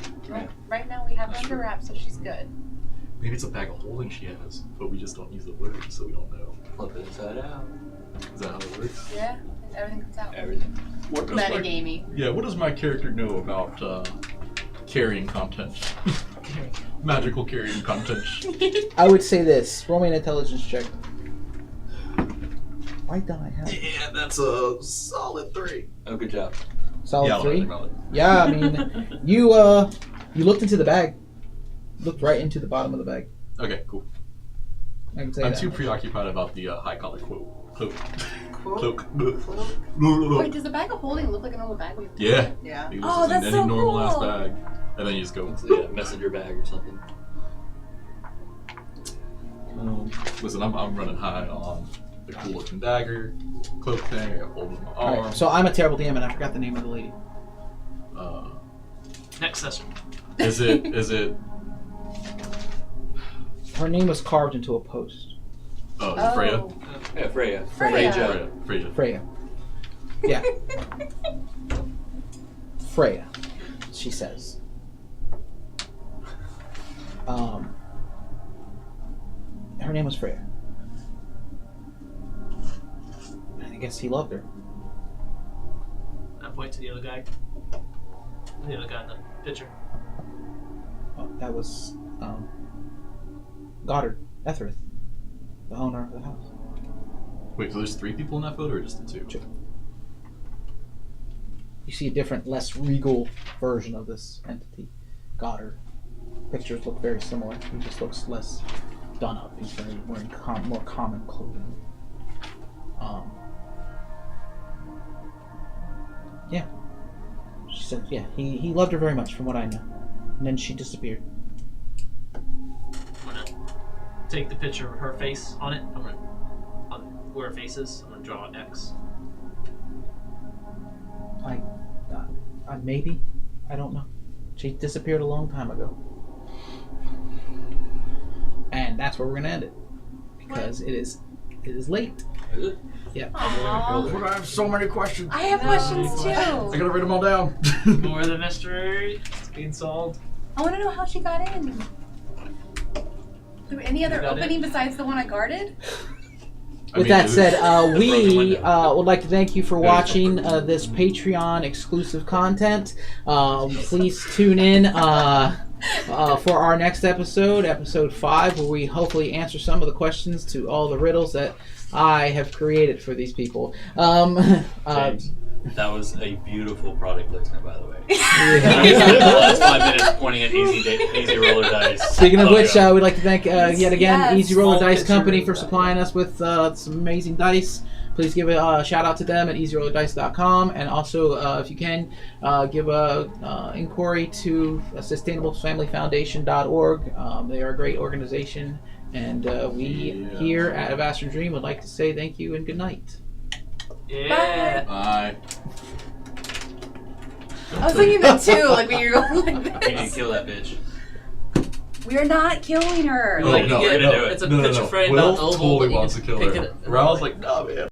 Right now we have her That's under true. wraps, so she's good. Maybe it's a bag of holding she has, but we just don't use the word, so we don't know. Flip it inside out. Is that how it works? Yeah, everything comes out. Everything. What does my, Metagamey. yeah, what does my character know about carrying content? Magical carrying content. I would say this. Roll me an intelligence check. Why don't I have Yeah, that's a solid 3. Oh, good job. solid yeah, I'll 3? roll it. Yeah, I mean, you looked into the bag. Looked right into the bottom of the bag. Okay, cool. I can say I'm that. too preoccupied about the high collar quote. Cloak. Quote? Cloak. Cloak? Wait, does the bag of holding look like a normal bag? Yeah. Yeah. You Oh, just in that's any so normal ass cool. bag, and then you just go. It's a messenger bag or something. Listen, I'm running high on the cool looking dagger, cloak thing. I got hold of my arm. Alright, so I'm a terrible DM and I forgot the name of the lady. Next session. Is it? Her name was carved into a post. Oh, is it Freya? Yeah, Freya. Freya. Freya. Freya. Yeah. Freya, she says. Her name was Freya. And I guess he loved her. I point to the other guy. The other guy in the picture. Oh, that was Goddard, Etherith, the owner of the house. Wait, so there's 3 people in that photo, or just the 2? Two. You see a different, less regal version of this entity, Goddard. Pictures look very similar. He just looks less done up. He's wearing more common clothing. Yeah. She said, yeah, he loved her very much, from what I know. And then she disappeared. I'm gonna take the picture of her face on it. I'm gonna, on where her face is, I'm gonna draw an X. Maybe. I don't know. She disappeared a long time ago. And that's where we're gonna end it. Because it is late. Is it? Yeah. Aww. I have so many questions. I have questions I too. gotta write them all down. More of the mystery. It's being solved. I want to know how she got in. Through any other You got it? opening besides the one I guarded? With that said, we broken window. would like to thank you for Yeah, watching it's broken. this Patreon exclusive content. Please tune in for our next episode, episode 5, where we hopefully answer some of the questions to all the riddles that I have created for these people. James, that was a beautiful product placement, by the way. Yeah. The last 5 minutes pointing at easy roller dice. Speaking of Oh, which, yeah. we'd like to thank yet again Yes. Easy Roller Small Dice picture Company of for that, supplying us with some amazing dice. Please give a shout out to them at easyrollerdice.com, and also if you can give a inquiry to sustainablefamilyfoundation.org. They are a great organization And we here at Avastra Dream would like to say thank you and good night. Yeah. Bye. I was thinking that too, like when you're going like You need to this. kill that bitch. We're not killing her. No, Like, no, you get- no, it's a no, picture no. frame Will down oval, totally and you wants to just kill pick her. it- Raul's like, nah, man.